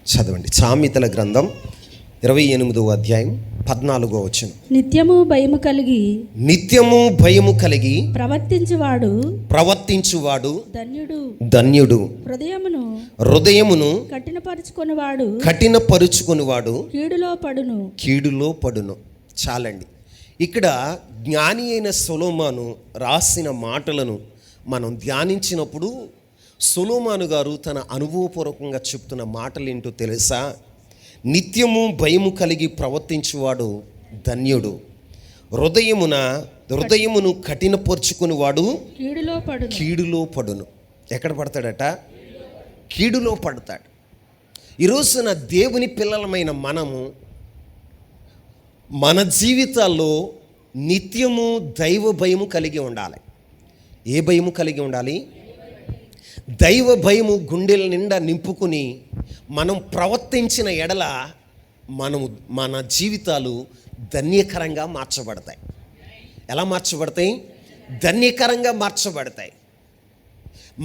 చదవండి. సామెతల గ్రంథం 28వ అధ్యాయం 14వ వచనం. నిత్యము భయము కలిగి ప్రవర్తించువాడు ధన్యుడు. హృదయమును కఠినపరుచుకొనివాడు కీడులో పడును. చాలండి. ఇక్కడ జ్ఞాని అయిన సొలొమోను రాసిన మాటలను మనం ధ్యానించినప్పుడు సొలొమోను గారు తన అనుభవపూర్వకంగా చెప్తున్న మాటలు ఏంటో తెలుసా? నిత్యము భయము కలిగి ప్రవర్తించువాడు ధన్యుడు. హృదయమును కఠినపరుచుకునివాడు కీడులో పడును. ఎక్కడ పడతాడట? కీడులో పడతాడు. ఈరోజున దేవుని పిల్లలమైన మనము మన జీవితాల్లో నిత్యము దైవ భయము కలిగి ఉండాలి. ఏ భయము కలిగి ఉండాలి? దైవ భయము గుండెల నిండా నింపుకుని మనం ప్రవర్తించిన ఎడల మన జీవితాలు ధన్యకరంగా మార్చబడతాయి. ఎలా మార్చబడతాయి? ధన్యకరంగా మార్చబడతాయి.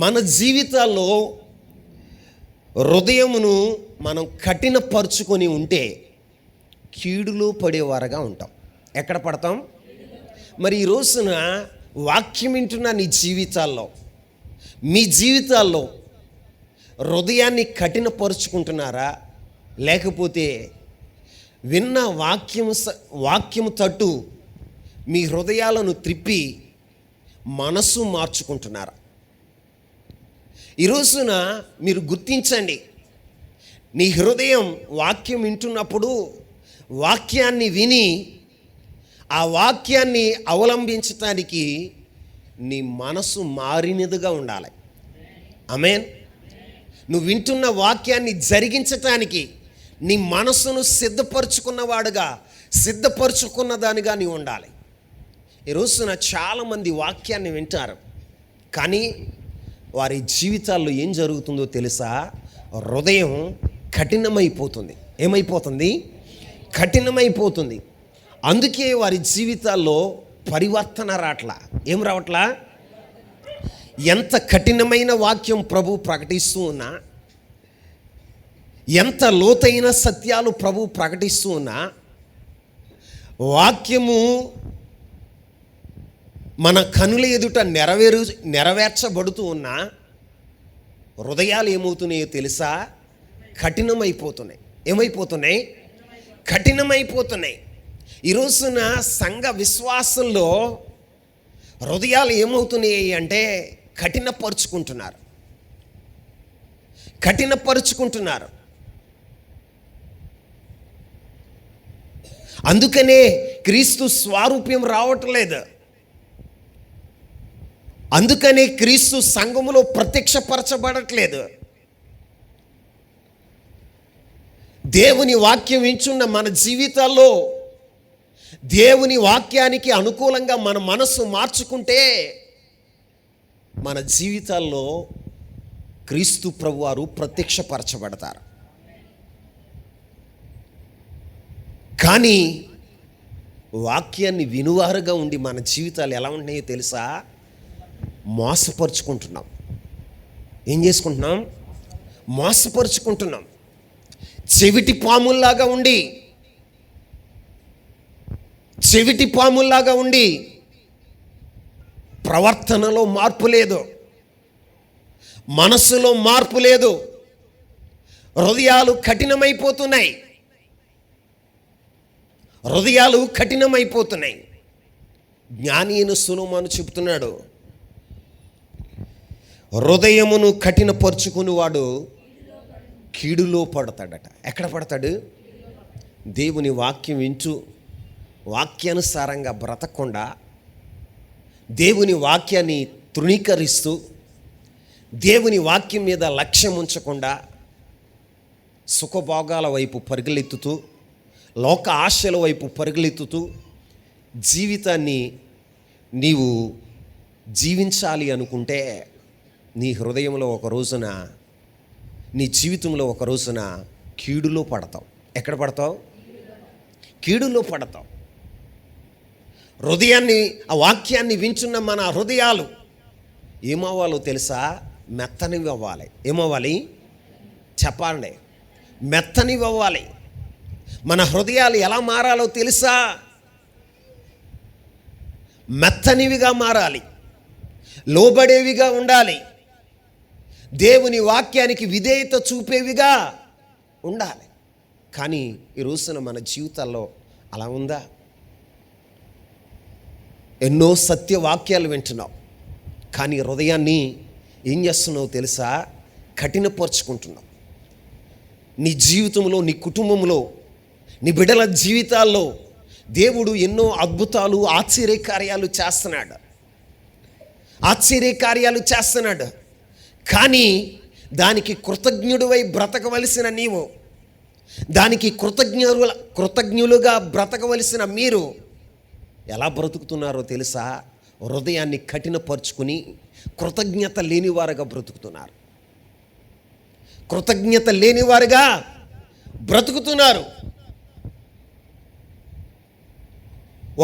మన జీవితాల్లో హృదయమును మనం కఠినపరుచుకొని ఉంటే కీడులో పడేవారుగా ఉంటాం. ఎక్కడ పడతాం? మరి ఈ రోజున వాక్యం వింటున్న మీ జీవితాల్లో హృదయాన్ని కఠినపరుచుకుంటున్నారా? లేకపోతే విన్న వాక్యము తట్టు మీ హృదయాలను త్రిప్పి మనసు మార్చుకుంటున్నారా? ఈ రోజున మీరు గుర్తించండి. నీ హృదయం వాక్యం వింటున్నప్పుడు వాక్యాన్ని విని ఆ వాక్యాన్ని అవలంబించటానికి నీ మనసు మారినదిగా ఉండాలి. ఆమేన్. నువ్వు వింటున్న వాక్యాన్ని జరిగించటానికి నీ మనసును సిద్ధపరుచుకున్న దానిగా నీవు ఉండాలి. ఈ రోజున చాలామంది వాక్యాన్ని వింటారు, కానీ వారి జీవితాల్లో ఏం జరుగుతుందో తెలుసా? హృదయం కఠినమైపోతుంది. ఏమైపోతుంది? కఠినమైపోతుంది. అందుకే వారి జీవితాల్లో పరివర్తన రావట్లా. ఏం రావట్లా? ఎంత కఠినమైన వాక్యం ప్రభు ప్రకటిస్తూ ఉన్నా, ఎంత లోతైన సత్యాలు ప్రభు ప్రకటిస్తూ ఉన్నా, వాక్యము మన కనుల ఎదుట నెరవేర్చబడుతూ ఉన్నా హృదయాలు ఏమవుతున్నాయో తెలుసా? కఠినమైపోతున్నాయి. ఏమైపోతున్నాయి? కఠినమైపోతున్నాయి. ఈ రోజున సంఘ విశ్వాసంలో హృదయాలు ఏమవుతున్నాయి అంటే కఠినపరుచుకుంటున్నారు. అందుకనే క్రీస్తు స్వారూప్యం రావట్లేదు. అందుకనే క్రీస్తు సంఘములో ప్రత్యక్షపరచబడట్లేదు. దేవుని వాక్యం వింటున్న మన జీవితాల్లో దేవుని వాక్యానికి అనుకూలంగా మన మనస్సు మార్చుకుంటే మన జీవితాల్లో క్రీస్తు ప్రభువారు ప్రత్యక్షపరచబడతారు. కానీ వాక్యాన్ని వినువారుగా ఉండి మన జీవితాలు ఎలా ఉంటున్నాయో తెలుసా? మోసపరుచుకుంటున్నాం. ఏం చేసుకుంటున్నాం? మోసపరుచుకుంటున్నాం. చెవిటి పాముల్లాగా ఉండి ప్రవర్తనలో మార్పు లేదు, మనస్సులో మార్పు లేదు, హృదయాలు కఠినమైపోతున్నాయి. జ్ఞాని అయిన సొలొమోను చెబుతున్నాడు, హృదయమును కఠినపరుచుకుని వాడు కీడులో పడతాడట. ఎక్కడ పడతాడు? దేవుని వాక్యం వింటూ వాక్యానుసారంగా బ్రతకకుండా, దేవుని వాక్యాన్ని తృణీకరిస్తూ, దేవుని వాక్యం మీద లక్ష్యం ఉంచకుండా సుఖభోగాల వైపు పరుగులెత్తుతూ, లోక ఆశల వైపు పరుగులెత్తుతూ జీవితాన్ని నీవు జీవించాలి అనుకుంటే నీ హృదయంలో ఒక రోజున, నీ జీవితంలో ఒక రోజున కీడులో పడతావు. ఎక్కడ పడతావు? కీడులో పడతావు. హృదయాన్ని, ఆ వాక్యాన్ని వింటున్న మన హృదయాలు ఏమవ్వాలో తెలుసా? మెత్తనివి అవ్వాలి. ఏమవ్వాలి? చెప్పండి. మెత్తనివి అవ్వాలి. మన హృదయాలు ఎలా మారాలో తెలుసా? మెత్తనివిగా మారాలి, లోబడేవిగా ఉండాలి, దేవుని వాక్యానికి విధేయత చూపేవిగా ఉండాలి. కానీ ఈ రోజున మన జీవితాల్లో అలా ఉందా? ఎన్నో సత్యవాక్యాలు వింటున్నావు, కానీ హృదయాన్ని ఏం చేస్తున్నావు తెలుసా? కఠినపరుచుకుంటున్నావు. నీ జీవితంలో, నీ కుటుంబంలో, నీ బిడ్డల జీవితాల్లో దేవుడు ఎన్నో అద్భుతాలు, ఆశ్చర్యకార్యాలు చేస్తున్నాడు. కానీ దానికి కృతజ్ఞుడివై బ్రతకవలసిన నీవు, దానికి కృతజ్ఞులుగా బ్రతకవలసిన మీరు ఎలా బ్రతుకుతున్నారో తెలుసా? హృదయాన్ని కఠినపరుచుకుని కృతజ్ఞత లేనివారుగా బ్రతుకుతున్నారు. కృతజ్ఞత లేనివారుగా బ్రతుకుతున్నారు.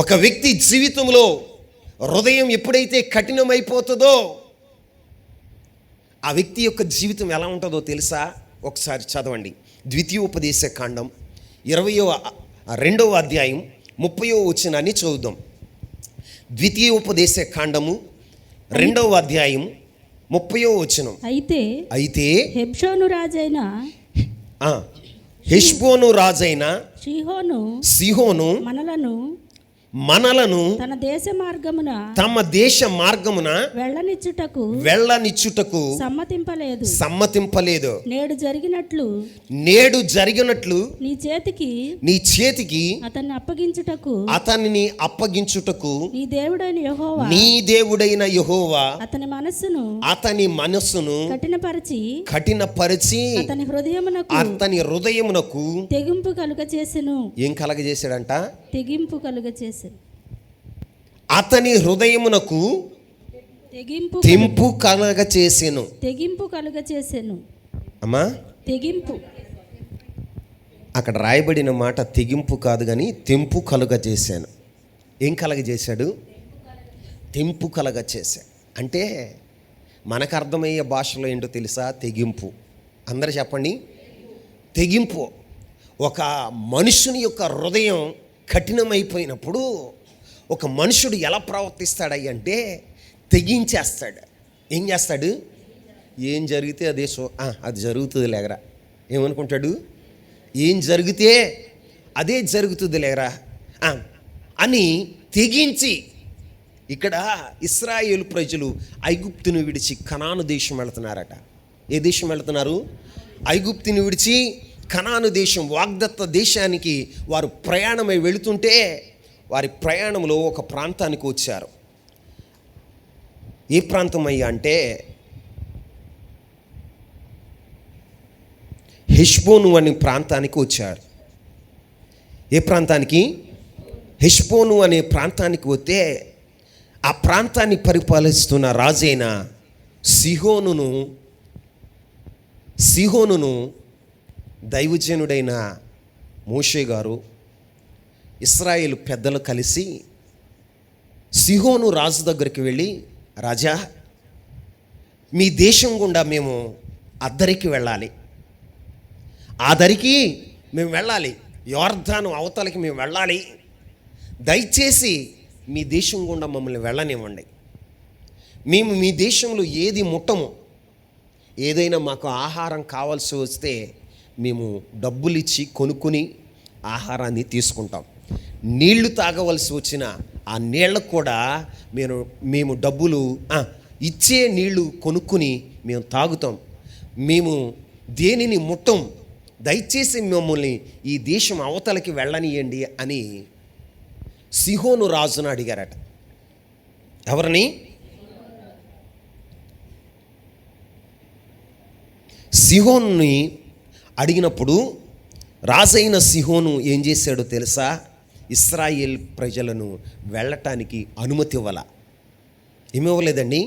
ఒక వ్యక్తి జీవితంలో హృదయం ఎప్పుడైతే కఠినమైపోతుందో ఆ వ్యక్తి యొక్క జీవితం ఎలా ఉంటుందో తెలుసా? ఒకసారి చదవండి. ద్వితీయోపదేశ కాండం 22వ అధ్యాయం 30వ వచనాన్ని చదువుదాం. ద్వితీయోపదేశ కాండము 2వ అధ్యాయం 30వ వచనం. అయితే హెష్బోను రాజైన సీహోను మనలను తమ దేశ మార్గమున వెళ్ళనిచ్చుటకు సమ్మతింపలేదు. నేడు జరిగినట్లు నీ చేతికి అతనిని అప్పగించుటకు నీ దేవుడైన యెహోవా అతని మనస్సును కఠినపరిచి అతని హృదయమునకు తెగింపు కలుగచేసెను. ఏం కలగజేశాడంట? తెగింపు కలుగచేసెను. అతని హృదయమునకు తెంపు కలగచేసెను. అమ్మా, తెగింపు అక్కడ రాయబడిన మాట తెగింపు కాదు కానీ తెంపు కలుగచేశాను. ఏం కలగజేశాడు? తెంపు కలగచేశాడు. అంటే మనకు అర్థమయ్యే భాషలో ఏంటో తెలుసా? తెగింపు. అందరూ చెప్పండి, తెగింపు. ఒక మనుషుని యొక్క హృదయం కఠినమైపోయినప్పుడు ఒక మనుషుడు ఎలా ప్రవర్తిస్తాడంటే తెగించేస్తాడు. ఏం చేస్తాడు? ఏం జరిగితే అదే అది జరుగుతుంది లేగరా. ఏమనుకుంటాడు? ఏం జరిగితే అదే జరుగుతుంది లేగరా అని తెగించి. ఇక్కడ ఇశ్రాయేలు ప్రజలు ఐగుప్తును విడిచి కనాను దేశం వెళుతున్నారట. ఏ దేశం వెళుతున్నారు? ఐగుప్తుని విడిచి కనాను దేశం, వాగ్దత్త దేశానికి వారు ప్రయాణమై వెళుతుంటే వారి ప్రయాణంలో ఒక ప్రాంతానికి వచ్చారు. ఏ ప్రాంతం అయ్యా అంటే హెష్బోను అనే ప్రాంతానికి వచ్చారు. ఏ ప్రాంతానికి? హెష్బోను అనే ప్రాంతానికి వస్తే ఆ ప్రాంతాన్ని పరిపాలిస్తున్న రాజైన సీహోనును దైవజనుడైన మోషే గారు, ఇశ్రాయేలు పెద్దలు కలిసి సీహోను రాజు దగ్గరికి వెళ్ళి, రాజా, మీ దేశం గుండా మేము అద్దరికి వెళ్ళాలి, ఆ దరికి మేము వెళ్ళాలి, యోర్దాను అవతలకి మేము వెళ్ళాలి, దయచేసి మీ దేశం గుండా మమ్మల్ని వెళ్ళనివ్వండి. మేము మీ దేశంలో ఏది ముట్టము, ఏదైనా మాకు ఆహారం కావాల్సి వస్తే మేము డబ్బులు ఇచ్చి కొనుక్కుని ఆహారాన్ని తీసుకుంటాం. నీళ్లు తాగవలసి వచ్చిన ఆ నీళ్ళకు కూడా మేము డబ్బులు ఇచ్చే నీళ్లు కొనుక్కుని మేము తాగుతాం. మేము దేనిని ముట్టం, దయచేసి మమ్మల్ని ఈ దేశం అవతలకి వెళ్ళనియండి అని సీహోను రాజును అడిగారట. ఎవరిని? సీహోనుని అడిగినప్పుడు రాజైన సీహోను ఏం చేశాడో తెలుసా? ఇశ్రాయేల్ ప్రజలను వెళ్ళటానికి అనుమతి ఏమివ్వలేదండి,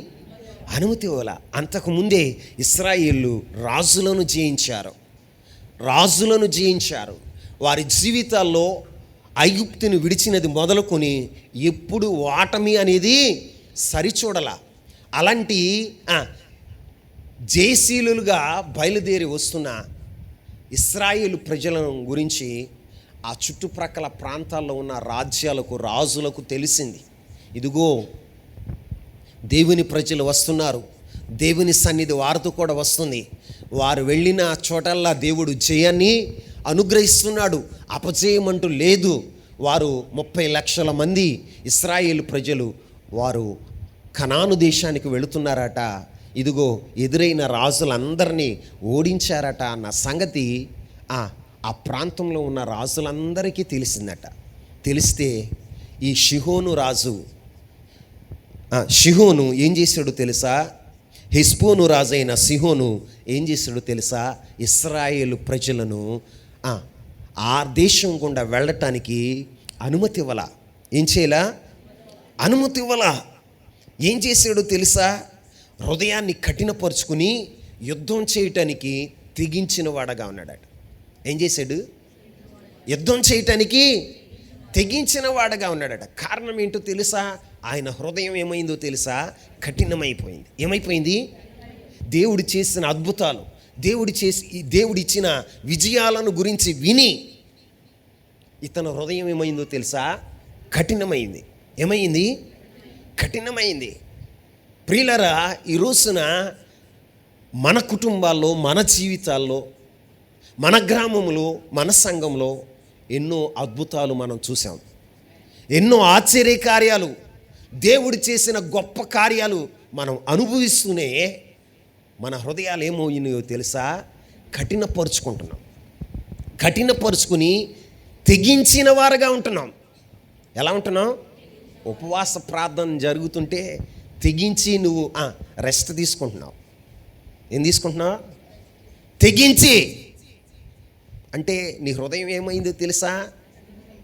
అనుమతి ఇవ్వాల. అంతకుముందే ఇశ్రాయేళ్ళు రాజులను జయించారు. వారి జీవితాల్లో ఐగుప్తుని విడిచినది మొదలుకొని ఎప్పుడు ఓటమి అనేది సరిచూడాల. అలాంటి జయశీలుగా బయలుదేరి వస్తున్న ఇశ్రాయేలు ప్రజల గురించి ఆ చుట్టుప్రక్కల ప్రాంతాల్లో ఉన్న రాజ్యాలకు, రాజులకు తెలిసింది. ఇదిగో దేవుని ప్రజలు వస్తున్నారు, దేవుని సన్నిధి వారితో కూడా వస్తుంది, వారు వెళ్ళిన చోటల్లా దేవుడు జయాన్ని అనుగ్రహిస్తున్నాడు, అపజయమంటూ లేదు. వారు 30 లక్షల మంది ఇశ్రాయేలు ప్రజలు వారు కనాను దేశానికి వెళుతున్నారట. ఇదిగో ఎదురైన రాజులందరినీ ఓడించారట అన్న సంగతి ఆ ప్రాంతంలో ఉన్న రాజులందరికీ తెలిసిందట. తెలిస్తే ఈ షిహోను ఏం చేశాడో తెలుసా? హెష్బోను రాజైన సిహోను ఏం చేశాడో తెలుసా? ఇశ్రాయేలు ప్రజలను ఆ దేశం గుండా వెళ్ళటానికి అనుమతి ఇవ్వాల. ఏం చేయాలా? అనుమతి ఇవ్వాల. ఏం చేశాడో తెలుసా? హృదయాన్ని కఠినపరుచుకుని యుద్ధం చేయటానికి తెగించిన వాడగా ఉన్నాడట. ఏం చేశాడు? యుద్ధం చేయటానికి తెగించిన వాడగా ఉన్నాడట. కారణం ఏంటో తెలుసా? ఆయన హృదయం ఏమైందో తెలుసా? కఠినమైపోయింది. ఏమైపోయింది? దేవుడు చేసిన అద్భుతాలు, దేవుడిచ్చిన విజయాలను గురించి విని ఇతని హృదయం ఏమైందో తెలుసా? కఠినమైంది. ఏమైంది? కఠినమైంది. ప్రియులరా, ఈ రోజున మన కుటుంబాల్లో, మన జీవితాల్లో, మన గ్రామంలో, మన సంఘంలో ఎన్నో అద్భుతాలు మనం చూసాం. ఎన్నో ఆశ్చర్య కార్యాలు, దేవుడు చేసిన గొప్ప కార్యాలు మనం అనుభవిస్తూనే మన హృదయాలు ఏమవుతున్నాయో తెలుసా? కఠినపరుచుకుంటున్నాం. కఠినపరుచుకుని తెగించిన వారుగా ఉంటున్నాం. ఎలా ఉంటున్నాం? ఉపవాస ప్రార్థన జరుగుతుంటే తెగించి నువ్వు రెస్ట్ తీసుకుంటున్నావు. ఏం తీసుకుంటున్నావు? తెగించి. అంటే నీ హృదయం ఏమైందో తెలుసా?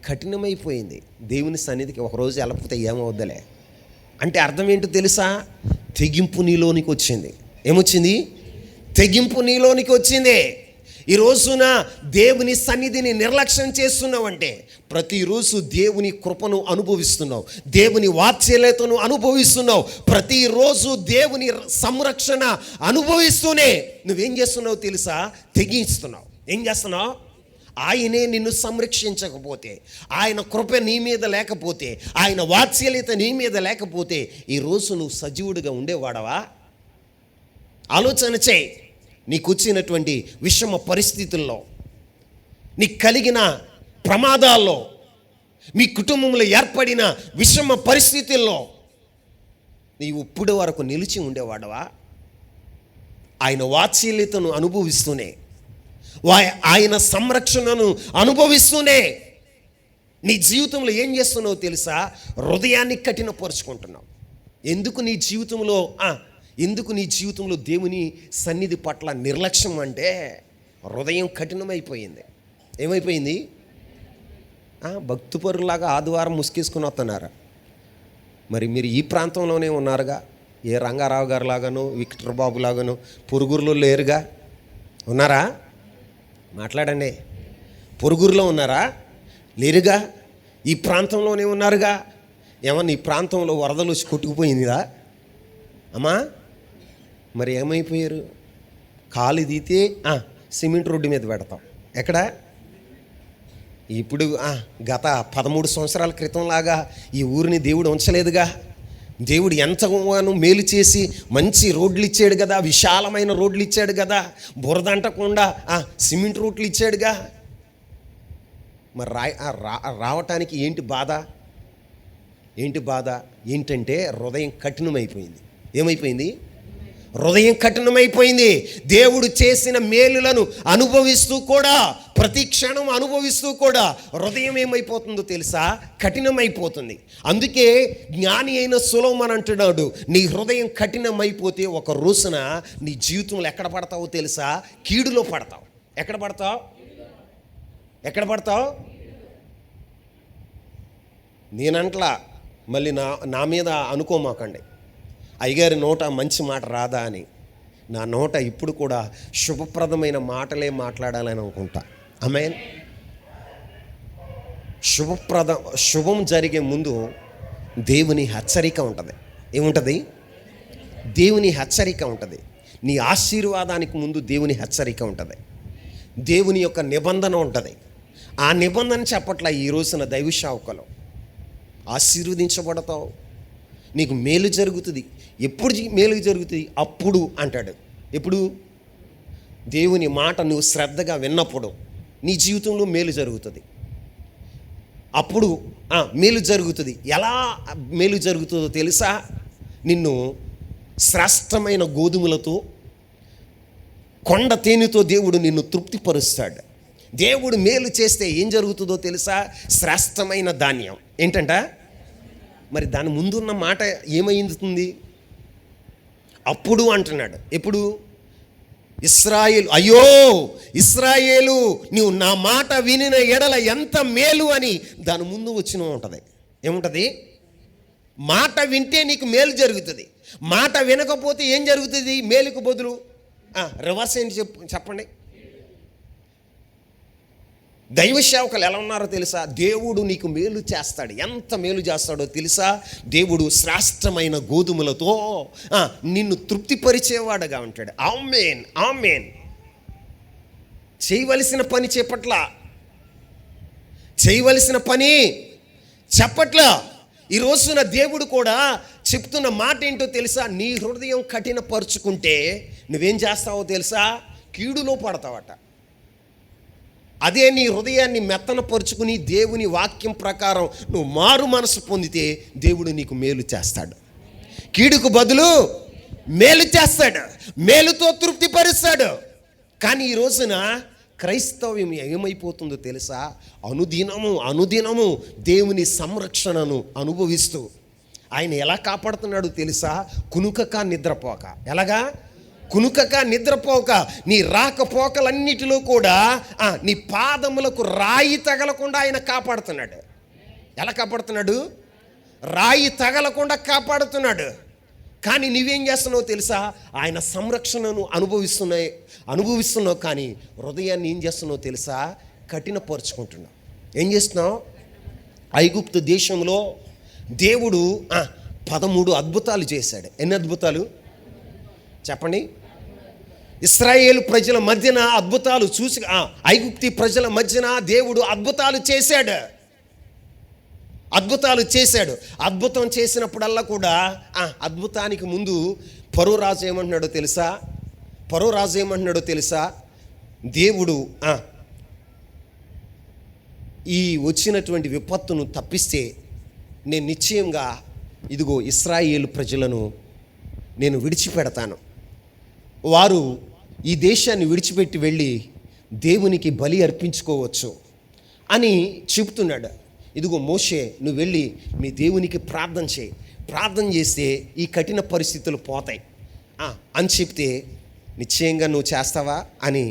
కఠినమైపోయింది. దేవుని సన్నిధికి ఒకరోజు వెళ్ళకపోతే ఏమవుద్దలే అంటే అర్థం ఏంటో తెలుసా? తెగింపు నీలోనికి వచ్చింది. ఏమొచ్చింది? తెగింపు నీలోనికి వచ్చింది. ఈ రోజున దేవుని సన్నిధిని నిర్లక్ష్యం చేస్తున్నావంటే ప్రతిరోజు దేవుని కృపను అనుభవిస్తున్నావు, దేవుని వాత్సల్యతను అనుభవిస్తున్నావు, ప్రతిరోజు దేవుని సంరక్షణ అనుభవిస్తూనే నువ్వేం చేస్తున్నావు తెలుసా? తెగిస్తున్నావు. ఏం చేస్తున్నావు? ఆయనే నిన్ను సంరక్షించకపోతే, ఆయన కృప నీ మీద లేకపోతే, ఆయన వాత్సల్యత నీ మీద లేకపోతే ఈరోజు నువ్వు సజీవుడిగా ఉండేవాడవా? ఆలోచన చేయి. నీకు వచ్చినటువంటి విషమ పరిస్థితుల్లో, నీకు కలిగిన ప్రమాదాల్లో, మీ కుటుంబంలో ఏర్పడిన విషమ పరిస్థితుల్లో నీవు ఇప్పటి వరకు నిలిచి ఉండేవాడవా? ఆయన వాత్సల్యతను అనుభవిస్తూనే, ఆయన సంరక్షణను అనుభవిస్తూనే నీ జీవితంలో ఏం చేస్తున్నావు తెలుసా? హృదయాన్ని కఠినపరుచుకుంటున్నావు. ఎందుకు నీ జీవితంలో దేవుని సన్నిధి పట్ల నిర్లక్ష్యం అంటే హృదయం కఠినమైపోయింది. ఏమైపోయింది? భక్తిపరులాగా ఆదివారం ముసుకేసుకుని వస్తున్నారు. మరి మీరు ఈ ప్రాంతంలోనే ఉన్నారుగా. ఏ రంగారావు గారు లాగాను, విక్టర్ బాబు లాగాను పొరుగురులో లేరుగా. ఉన్నారా? మాట్లాడండి. పొరుగురులో ఉన్నారా? లేరుగా. ఈ ప్రాంతంలోనే ఉన్నారుగా. ఏమన్నా ఈ ప్రాంతంలో వరదలు వచ్చి కొట్టుకుపోయిందిరా అమ్మా? మరి ఏమైపోయారు? కాలు దీతే సిమెంట్ రోడ్డు మీద పెడతాం. ఎక్కడ? ఇప్పుడు గత 13 సంవత్సరాల క్రితంలాగా ఈ ఊరిని దేవుడు ఉంచలేదుగా. దేవుడు ఎంతగానో మేలు చేసి మంచి రోడ్లు ఇచ్చాడు కదా, విశాలమైన రోడ్లు ఇచ్చాడు కదా, బురదంటకుండా సిమెంట్ రోడ్లు ఇచ్చాడుగా. మరి రావటానికి ఏంటి బాధ? ఏంటంటే హృదయం కఠినమైపోయింది. ఏమైపోయింది? హృదయం కఠినమైపోయింది. దేవుడు చేసిన మేలులను అనుభవిస్తూ కూడా, ప్రతి క్షణం అనుభవిస్తూ కూడా హృదయం ఏమైపోతుందో తెలుసా? కఠినమైపోతుంది. అందుకే జ్ఞాని అయిన సొలొమోను అంటున్నాడు, నీ హృదయం కఠినమైపోతే ఒక రోజున నీ జీవితంలో ఎక్కడ పడతావో తెలుసా? కీడులో పడతావు. ఎక్కడ పడతావు? నేనంట్లా మళ్ళీ నా మీద అనుకోమాకండి, అయ్యగారి నోట మంచి మాట రాదా అని. నా నోట ఇప్పుడు కూడా శుభప్రదమైన మాటలే మాట్లాడాలని అనుకుంటా. ఆమేన్. శుభం జరిగే ముందు దేవుని హెచ్చరిక ఉంటుంది. ఏముంటుంది? దేవుని హెచ్చరిక ఉంటుంది. నీ ఆశీర్వాదానికి ముందు దేవుని హెచ్చరిక ఉంటుంది. దేవుని యొక్క నిబంధన ఉంటుంది. ఆ నిబంధన చెప్పట్ల ఈ రోజున దైవ సేవకులు. ఆశీర్వదించబడతావు, నీకు మేలు జరుగుతుంది. ఎప్పుడు మేలు జరుగుతుంది? అప్పుడు అంటాడు. ఎప్పుడు? దేవుని మాట నువ్వు శ్రద్ధగా విన్నప్పుడు నీ జీవితంలో మేలు జరుగుతుంది. అప్పుడు మేలు జరుగుతుంది. ఎలా మేలు జరుగుతుందో తెలుసా? నిన్ను శ్రేష్టమైన గోధుమలతో, కొండ తేనెతో దేవుడు నిన్ను తృప్తిపరుస్తాడు. దేవుడు మేలు చేస్తే ఏం జరుగుతుందో తెలుసా? శ్రేష్టమైన ధాన్యం. ఏంటంట? మరి దాని ముందున్న మాట ఏమైంది? అప్పుడు అంటున్నాడు. ఎప్పుడు? ఇశ్రాయేలు, అయ్యో ఇశ్రాయేలు, నీవు నా మాట వినిన ఎడల ఎంత మేలు అని దాని ముందు వచ్చిన ఉంటుంది. ఏముంటుంది? మాట వింటే నీకు మేలు జరుగుతుంది. మాట వినకపోతే ఏం జరుగుతుంది? మేలుకు బదులు రివర్స్ ఏంటి చెప్పండి. దైవ సేవకులు ఎలా ఉన్నారో తెలుసా? దేవుడు నీకు మేలు చేస్తాడు. ఎంత మేలు చేస్తాడో తెలుసా? దేవుడు శ్రేష్టమైన గోధుమలతో నిన్ను తృప్తిపరిచేవాడుగా ఉంటాడు. ఆమేన్, ఆమేన్. చేయవలసిన పని చేయవలసిన పని చెప్పట్లా. ఈ రోజున దేవుడు కూడా చెప్తున్న మాట ఏంటో తెలుసా? నీ హృదయం కఠినపరుచుకుంటే నువ్వేం చేస్తావో తెలుసా? కీడులో పడతావట. అదే నీ హృదయాన్ని మెత్తనపరుచుకుని దేవుని వాక్యం ప్రకారం నువ్వు మారు మనసు పొందితే దేవుడు నీకు మేలు చేస్తాడు. కీడుకు బదులు మేలు చేస్తాడు, మేలుతో తృప్తిపరుస్తాడు. కానీ ఈ రోజున క్రైస్తవ్యం ఏమైపోతుందో తెలుసా? అనుదినము దేవుని సంరక్షణను అనుభవిస్తూ ఆయన ఎలా కాపాడుతున్నాడు తెలుసా? కునుకక నిద్రపోక. ఎలాగా? కునుకక నిద్రపోక నీ రాకపోకలన్నిటిలో కూడా నీ పాదములకు రాయి తగలకుండా ఆయన కాపాడుతున్నాడు. ఎలా కాపాడుతున్నాడు? రాయి తగలకుండా కాపాడుతున్నాడు. కానీ నువ్వేం చేస్తున్నావు తెలుసా? ఆయన సంరక్షణను అనుభవిస్తున్నావు కానీ హృదయాన్ని ఏం చేస్తున్నావు తెలుసా? కఠినపరుచుకుంటున్నావు. ఏం చేస్తున్నావు? ఐగుప్తు దేశంలో దేవుడు 13 అద్భుతాలు చేశాడు. ఎన్ని అద్భుతాలు చెప్పండి? ఇశ్రాయేలు ప్రజల మధ్యన అద్భుతాలు చూసి, ఐగుప్తి ప్రజల మధ్యన దేవుడు అద్భుతాలు చేశాడు. అద్భుతం చేసినప్పుడల్లా కూడా అద్భుతానికి ముందు ఫరో రాజు ఏమంటున్నాడో తెలుసా? దేవుడు ఈ వచ్చినటువంటి విపత్తును తప్పిస్తే నేను నిశ్చయంగా ఇదిగో ఇశ్రాయేలు ప్రజలను నేను విడిచిపెడతాను, వారు ఈ దేశాన్ని విడిచిపెట్టి వెళ్ళి దేవునికి బలి అర్పించుకోవచ్చు అని చెబుతున్నాడు. ఇదిగో మోషే, నువ్వు వెళ్ళి మీ దేవునికి ప్రార్థన చేస్తే ఈ కఠిన పరిస్థితులు పోతాయి అని చెప్తే నిశ్చయంగా నువ్వు చేస్తావా అని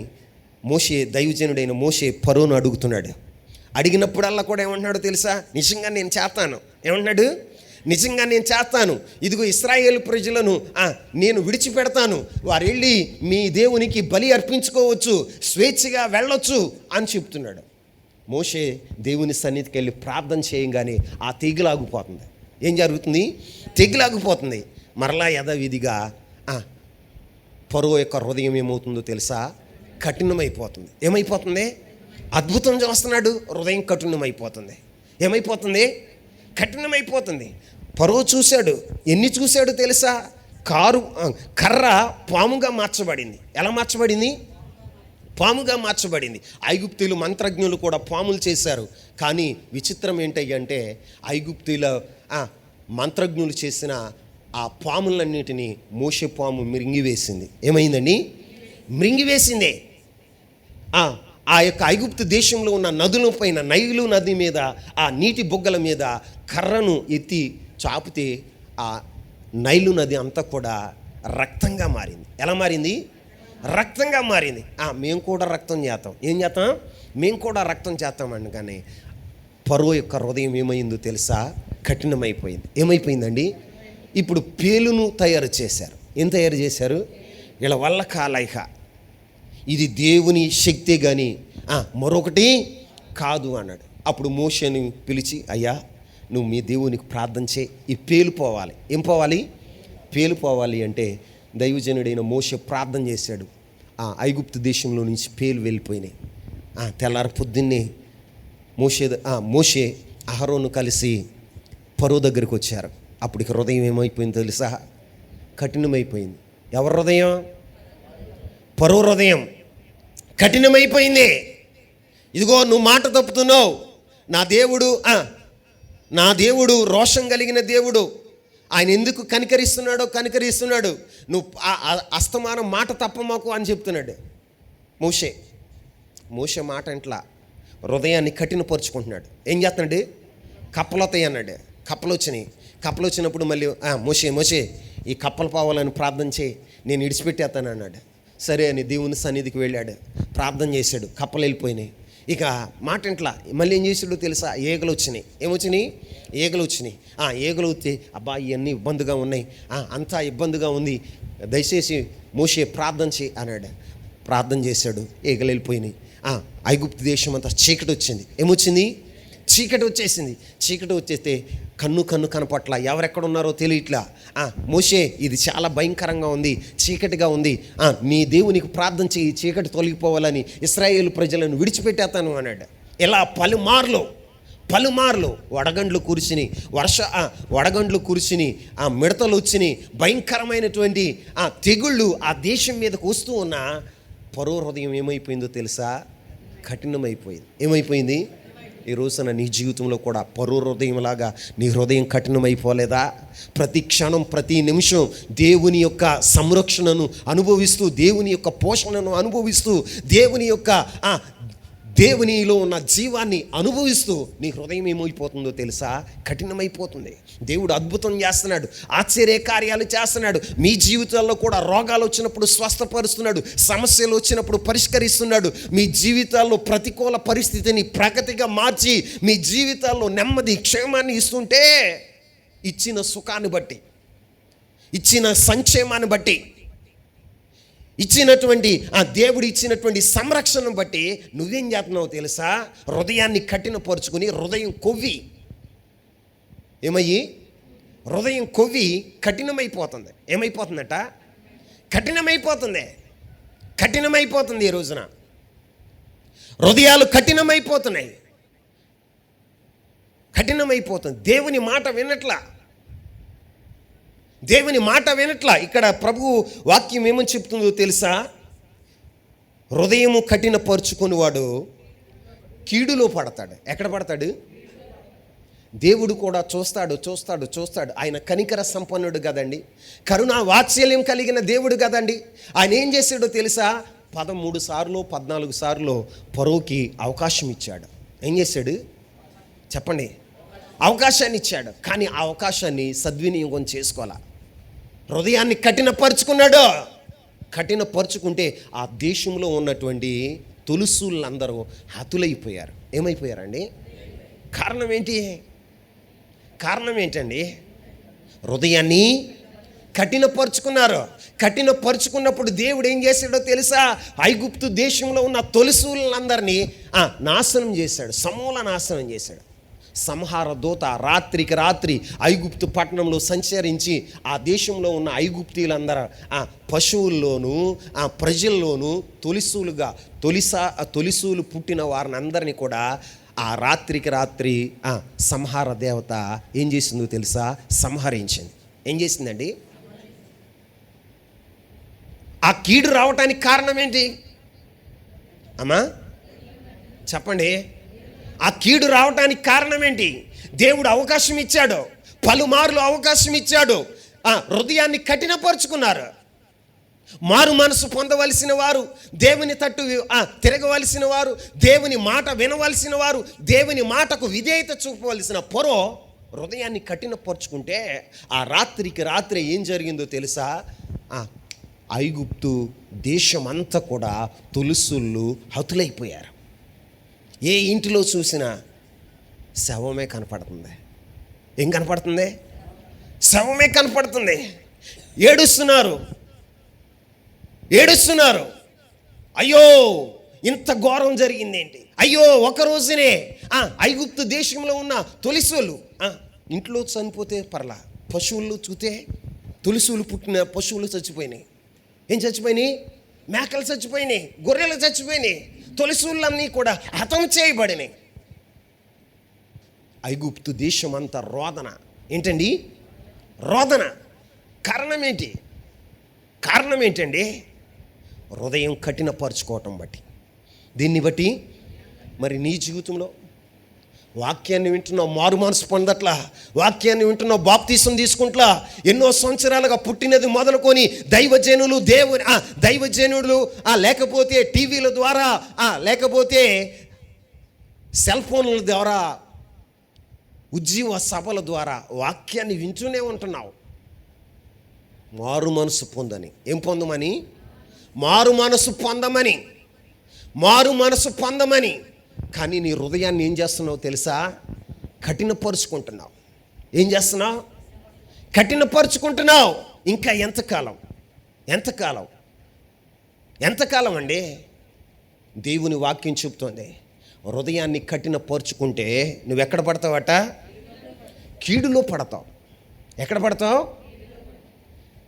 దైవజనుడైన మోషే ఫరోను అడుగుతున్నాడు. అడిగినప్పుడల్లా కూడా ఏమంటున్నాడో తెలుసా? నిజంగా నేను చేస్తాను. ఏమంటున్నాడు? నిజంగా నేను చేస్తాను. ఇదిగో ఇశ్రాయేలు ప్రజలను నేను విడిచిపెడతాను, వారు వెళ్ళి మీ దేవునికి బలి అర్పించుకోవచ్చు, స్వేచ్ఛగా వెళ్ళొచ్చు అని చెప్తున్నాడు. మోషే దేవుని సన్నిధికి వెళ్ళి ప్రార్థన చేయగానే ఆ తెగులాగిపోతుంది. ఏం జరుగుతుంది? తెగులాగిపోతుంది. మరలా యథావిధిగా ఫరో యొక్క హృదయం ఏమవుతుందో తెలుసా? కఠినమైపోతుంది. ఏమైపోతుంది? అద్భుతం చేస్తున్నాడు, హృదయం కఠినమైపోతుంది. ఏమైపోతుంది? కఠినమైపోతుంది. ఫరో చూశాడు. ఎన్ని చూశాడు తెలుసా? కర్ర పాముగా మార్చబడింది. ఎలా మార్చబడింది? పాముగా మార్చబడింది. ఐగుప్తీయులు మంత్రజ్ఞులు కూడా పాములు చేశారు. కానీ విచిత్రం ఏంటంటే ఐగుప్తీయుల మంత్రజ్ఞులు చేసిన ఆ పాములన్నిటినీ మోషే పాము మింగివేసింది. ఏమైందండి? మింగివేసిందే. ఆ యొక్క ఐగుప్తు దేశంలో ఉన్న నదుల పైన, నైలు నది మీద, ఆ నీటి బొగ్గల మీద కర్రను ఎత్తి చాపితే ఆ నైలు నది అంతా కూడా రక్తంగా మారింది. ఎలా మారింది? రక్తంగా మారింది. మేము కూడా రక్తం చేస్తాం. ఏం చేస్తాం? మేము కూడా రక్తం చేస్తామండి. కానీ ఫరో యొక్క హృదయం ఏమైందో తెలుసా? కఠినమైపోయింది. ఏమైపోయిందండి? ఇప్పుడు పేలును తయారు చేశారు. ఏం తయారు చేశారు? వీళ్ళ వల్ల కాలేక ఇది దేవుని శక్తే కానీ మరొకటి కాదు అన్నాడు. అప్పుడు మోషేని పిలిచి, అయ్యా నువ్వు మీ దేవునికి ప్రార్థన చేయి, ఈ పేలిపోవాలి. ఏం పోవాలి? పేలిపోవాలి అంటే దైవజనుడైన మోషే ప్రార్థన చేశాడు. ఐగుప్తు దేశంలో నుంచి పేలు వెళ్ళిపోయినాయి. తెల్లారి పొద్దున్నే మోషే అహరోను కలిసి ఫరో దగ్గరికి వచ్చారు. అప్పటికి హృదయం ఏమైపోయింది తెలుసా? కఠినమైపోయింది. ఎవరి హృదయం? ఫరో హృదయం కఠినమైపోయింది. ఇదిగో నువ్వు మాట తప్పుతున్నావు, నా దేవుడు రోషం కలిగిన దేవుడు, ఆయన ఎందుకు కనికరిస్తున్నాడు, నువ్వు అస్తమానం మాట తప్పమాకు అని చెప్తున్నాడు. మోషే మాట ఇంట్లా హృదయాన్ని కఠినపరుచుకుంటున్నాడు. ఏం చేస్తున్నాడు? కప్పలు వస్తాయి అన్నాడు. కప్పలు వచ్చినప్పుడు మళ్ళీ మోషే ఈ కప్పలు పోవాలని ప్రార్థన చేయి, నేను ఇడిచిపెట్టేస్తాను అన్నాడు. సరే అని దేవుని సన్నిధికి వెళ్ళాడు, ప్రార్థన చేశాడు. కప్పలు వెళ్ళిపోయినాయి. ఇక మాట ఇంట్లా మళ్ళీ ఏం చేసాడో తెలుసా? ఈగలు వచ్చినాయి. ఏమొచ్చినాయి? ఈగలు వచ్చినాయి. ఈగలు వస్తే అబ్బా ఇవన్నీ ఇబ్బందిగా ఉన్నాయి, అంతా ఇబ్బందిగా ఉంది, దయచేసి మోషే ప్రార్థన చేయి అన్నాడు. ప్రార్థన చేశాడు. ఈగలు వెళ్ళిపోయినాయి. ఐగుప్తు దేశం అంతా చీకటి వచ్చింది. ఏమొచ్చింది? చీకటి వచ్చేసింది. చీకటి వచ్చేస్తే కన్ను కనపట్ల, ఎవరెక్కడ ఉన్నారో తెలియట్లా. మోషే ఇది చాలా భయంకరంగా ఉంది, చీకటిగా ఉంది, నీ దేవునికి ప్రార్థన చేయి, చీకటి తొలగిపోవాలని, ఇశ్రాయేలు ప్రజలను విడిచిపెట్టేస్తాను అన్నాడు. ఇలా పలుమార్లు వడగండ్లు కురిసిని మిడతలు వచ్చినాయి. భయంకరమైనటువంటి తెగుళ్ళు ఆ దేశం మీదకు వస్తూ ఉన్న ఫరో హృదయం ఏమైపోయిందో తెలుసా? కఠినమైపోయింది. ఏమైపోయింది? ఈ రోజున నీ జీవితంలో కూడా ఫరో హృదయంలాగా నీ హృదయం కఠినమైపోలేదా? ప్రతి క్షణం ప్రతి నిమిషం దేవుని యొక్క సంరక్షణను అనుభవిస్తూ, దేవుని యొక్క పోషణను అనుభవిస్తూ, దేవునిలో ఉన్న జీవాన్ని అనుభవిస్తూ నీ హృదయం ఏమైపోతుందో తెలుసా? కఠినమైపోతుంది. దేవుడు అద్భుతం చేస్తున్నాడు, ఆశ్చర్య కార్యాలు చేస్తున్నాడు. మీ జీవితాల్లో కూడా రోగాలు వచ్చినప్పుడు స్వస్థపరుస్తున్నాడు, సమస్యలు వచ్చినప్పుడు పరిష్కరిస్తున్నాడు. మీ జీవితాల్లో ప్రతికూల పరిస్థితిని ప్రగతిగా మార్చి మీ జీవితాల్లో నెమ్మది క్షేమాన్ని ఇస్తుంటే, ఇచ్చిన సుఖాన్ని బట్టి, ఇచ్చిన సంక్షేమాన్ని బట్టి, ఇచ్చినటువంటి దేవుడు ఇచ్చినటువంటి సంరక్షణను బట్టి నువ్వేం చేస్తున్నావు తెలుసా? హృదయాన్ని కఠినపరుచుకుని హృదయం కొవ్వి కఠినమైపోతుంది. ఏమైపోతుందట? కఠినమైపోతుంది. ఈ రోజున హృదయాలు కఠినమైపోతుంది. దేవుని మాట వినట్లా. ఇక్కడ ప్రభు వాక్యం ఏమని చెప్తుందో తెలుసా? హృదయము కఠినపరుచుకుని వాడు కీడులో పడతాడు. ఎక్కడ పడతాడు? దేవుడు కూడా చూస్తాడు. ఆయన కనికర సంపన్నుడు కదండి, కరుణా వాత్సల్యం కలిగిన దేవుడు కదండి. ఆయన ఏం చేశాడో తెలుసా? 13 సార్లు 14 సార్లు ఫరోకి అవకాశం ఇచ్చాడు. ఏం చేశాడు చెప్పండి? అవకాశాన్ని ఇచ్చాడు. కానీ ఆ అవకాశాన్ని సద్వినియోగం చేసుకోవాలా. హృదయాన్ని కఠినపరుచుకుంటే ఆ దేశంలో ఉన్నటువంటి తొలుసులందరూ హతులైపోయారు. ఏమైపోయారండి? కారణం ఏంటండి? హృదయాన్ని కఠినపరుచుకున్నప్పుడు దేవుడు ఏం చేశాడో తెలుసా? ఐగుప్తు దేశంలో ఉన్న తొలుసులందరినీ నాశనం చేశాడు, సమూల నాశనం చేశాడు. సంహార దూత రాత్రికి రాత్రి ఐగుప్తు పట్టణంలో సంచరించి ఆ దేశంలో ఉన్న ఐగుప్తీలందరూ పశువుల్లోనూ ప్రజల్లోనూ తొలిసూలు పుట్టిన వారిని అందరినీ కూడా ఆ రాత్రికి రాత్రి సంహార దేవత ఏం చేసిందో తెలుసా? సంహరించింది. ఏం చేసిందండి? ఆ కీడు రావటానికి కారణం ఏంటి అమ్మా? చెప్పండి. ఆ కీడు రావటానికి కారణం ఏంటి? దేవుడు అవకాశం ఇచ్చాడు, పలుమార్లు అవకాశం ఇచ్చాడు. హృదయాన్ని కఠినపరుచుకున్నారు. మారు మనసు పొందవలసిన వారు, దేవుని తట్టు తిరగవలసిన వారు, దేవుని మాట వినవలసిన వారు, దేవుని మాటకు విధేయత చూపవలసిన ఫరో హృదయాన్ని కఠినపరుచుకుంటే ఆ రాత్రికి రాత్రి ఏం జరిగిందో తెలుసా? ఐగుప్తు దేశమంతా కూడా తొలుసుళ్ళు హతులైపోయారు. ఏ ఇంటిలో చూసినా శవమే కనపడుతుంది. ఏం కనపడుతుంది? శవమే కనపడుతుంది. ఏడుస్తున్నారు. అయ్యో ఇంత ఘోరం జరిగింది ఏంటి? అయ్యో ఒక రోజునే ఐగుప్తు దేశంలో ఉన్న తొలిసూలు ఇంట్లో చనిపోతే పర్లా, పశువులు చూస్తే తొలిసూలు పుట్టిన పశువులు చచ్చిపోయినాయి. ఏం చచ్చిపోయినాయి? మేకలు చచ్చిపోయినాయి, గొర్రెలు చచ్చిపోయినాయి, తొలిసూళ్ళన్నీ కూడా హతం చేయబడినాయి. ఐగుప్తు దేశం అంతా రోదన. ఏంటండి రోదన? కారణం ఏంటి? కారణం ఏంటండి? హృదయం కఠినపరుచుకోవటం బట్టి. దీన్ని బట్టి మరి నీ జీవితంలో వాక్యాన్ని వింటున్నావు, మారు మనసు పొందట్లా, వాక్యాన్ని వింటున్నావు, బాప్తీసం తీసుకుంట్లా, ఎన్నో సంవత్సరాలుగా పుట్టినది మొదలుకొని దైవజనులు లేకపోతే టీవీల ద్వారా లేకపోతే సెల్ ఫోన్ల ద్వారా ఉజ్జీవ సభల ద్వారా వాక్యాన్ని వింటూనే ఉంటున్నావు. మారు మనసు పొందని. ఏం పొందమని? మారు మనసు పొందమని. మారు మనసు పొందమని. కానీ నీ హృదయాన్ని ఏం చేస్తున్నావు తెలుసా? కఠినపరుచుకుంటున్నావు. ఏం చేస్తున్నావు? కఠినపరుచుకుంటున్నావు. ఇంకా ఎంతకాలం? ఎంతకాలం? ఎంతకాలం అండి? దేవుని వాక్యం చెప్తోంది, హృదయాన్ని కఠినపరుచుకుంటే నువ్వెక్కడ పడతావట? కీడులో పడతావు. ఎక్కడ పడతావు?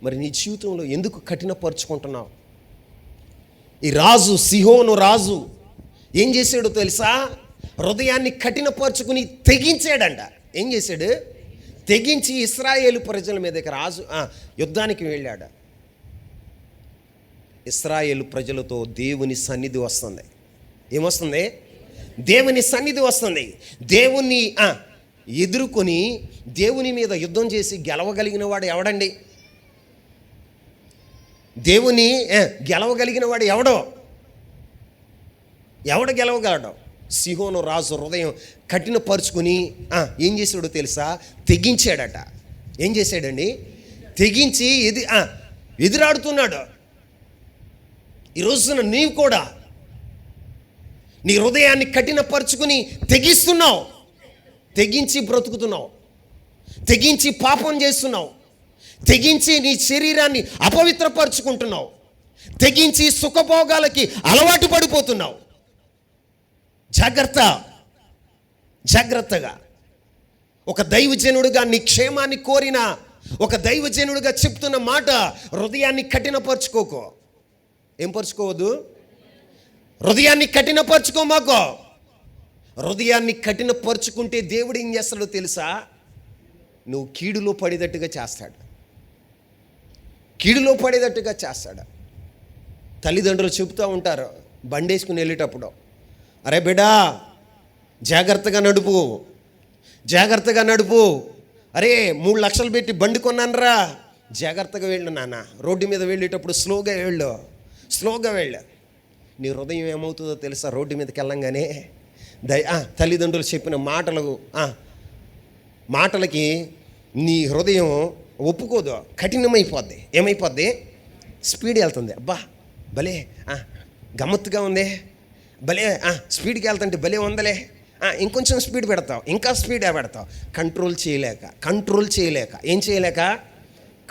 మరి నీ జీవితంలో ఎందుకు కఠినపరుచుకుంటున్నావు? ఈ రాజు, సిహోను రాజు ఏం చేశాడో తెలుసా? హృదయాన్ని కఠినపరుచుకుని తెగించాడంట. ఏం చేశాడు? తెగించి ఇశ్రాయేలు ప్రజల మీదకి రాజు యుద్ధానికి వెళ్ళాడు. ఇశ్రాయేలు ప్రజలతో దేవుని సన్నిధి వస్తుంది. ఏమొస్తుంది? దేవుని సన్నిధి వస్తుంది. దేవుణ్ణి ఎదుర్కొని దేవుని మీద యుద్ధం చేసి గెలవగలిగిన వాడు ఎవడండి? దేవుని గెలవగలిగిన వాడు ఎవడో? ఎవడు గెలవగలడు? సిహోను రాజు హృదయం కఠినపరుచుకుని ఏం చేశాడో తెలుసా? తెగించాడట. ఏం చేశాడండి? తెగించి ఎదురాడుతున్నాడు. ఈ రోజున నీవు కూడా నీ హృదయాన్ని కఠినపరుచుకుని తెగిస్తున్నావు. తెగించి బ్రతుకుతున్నావు, తెగించి పాపం చేస్తున్నావు, తెగించి నీ శరీరాన్ని అపవిత్రపరుచుకుంటున్నావు, తెగించి సుఖభోగాలకి అలవాటు పడిపోతున్నావు. జాగ్రత్త, జాగ్రత్తగా. ఒక దైవజనుడిగా నీ క్షేమాన్ని కోరిన ఒక దైవజనుడిగా చెప్తున్న మాట, హృదయాన్ని కఠినపరుచుకోకు. ఏం పరుచుకోవద్దు? హృదయాన్ని కఠినపరుచుకోమాకో. హృదయాన్ని కఠినపరుచుకుంటే దేవుడు ఏం చేస్తాడో తెలుసా? నువ్వు కీడులో పడేటట్టుగా చేస్తాడు. కీడులో పడేటట్టుగా చేస్తాడు. తల్లిదండ్రులు చెబుతూ ఉంటారు బండేసుకుని వెళ్ళేటప్పుడు, అరే బిడ్డా జాగ్రత్తగా నడుపు, జాగ్రత్తగా నడుపు. అరే 3 లక్షలు పెట్టి బండి కొన్నానరా, జాగ్రత్తగా వెళ్ళు నాన్న, రోడ్డు మీద వెళ్ళేటప్పుడు స్లోగా వెళ్ళు, స్లోగా వెళ్ళు. నీ హృదయం ఏమవుతుందో తెలుసా? రోడ్డు మీదకి వెళ్ళంగానే తల్లిదండ్రులు చెప్పిన మాటలకి నీ హృదయం ఒప్పుకోదు, కఠినమైపోద్ది. ఏమైపోద్ది? స్పీడ్ వెళ్తుంది. అబ్బా భలే గమ్మత్తుగా ఉంది, భలే స్పీడ్కి వెళ్తుంటే భలే ఉందలే, ఇంకొంచెం స్పీడ్ పెడతావు, ఇంకా స్పీడ్ పెడతావు. కంట్రోల్ చేయలేక ఏం చేయలేక?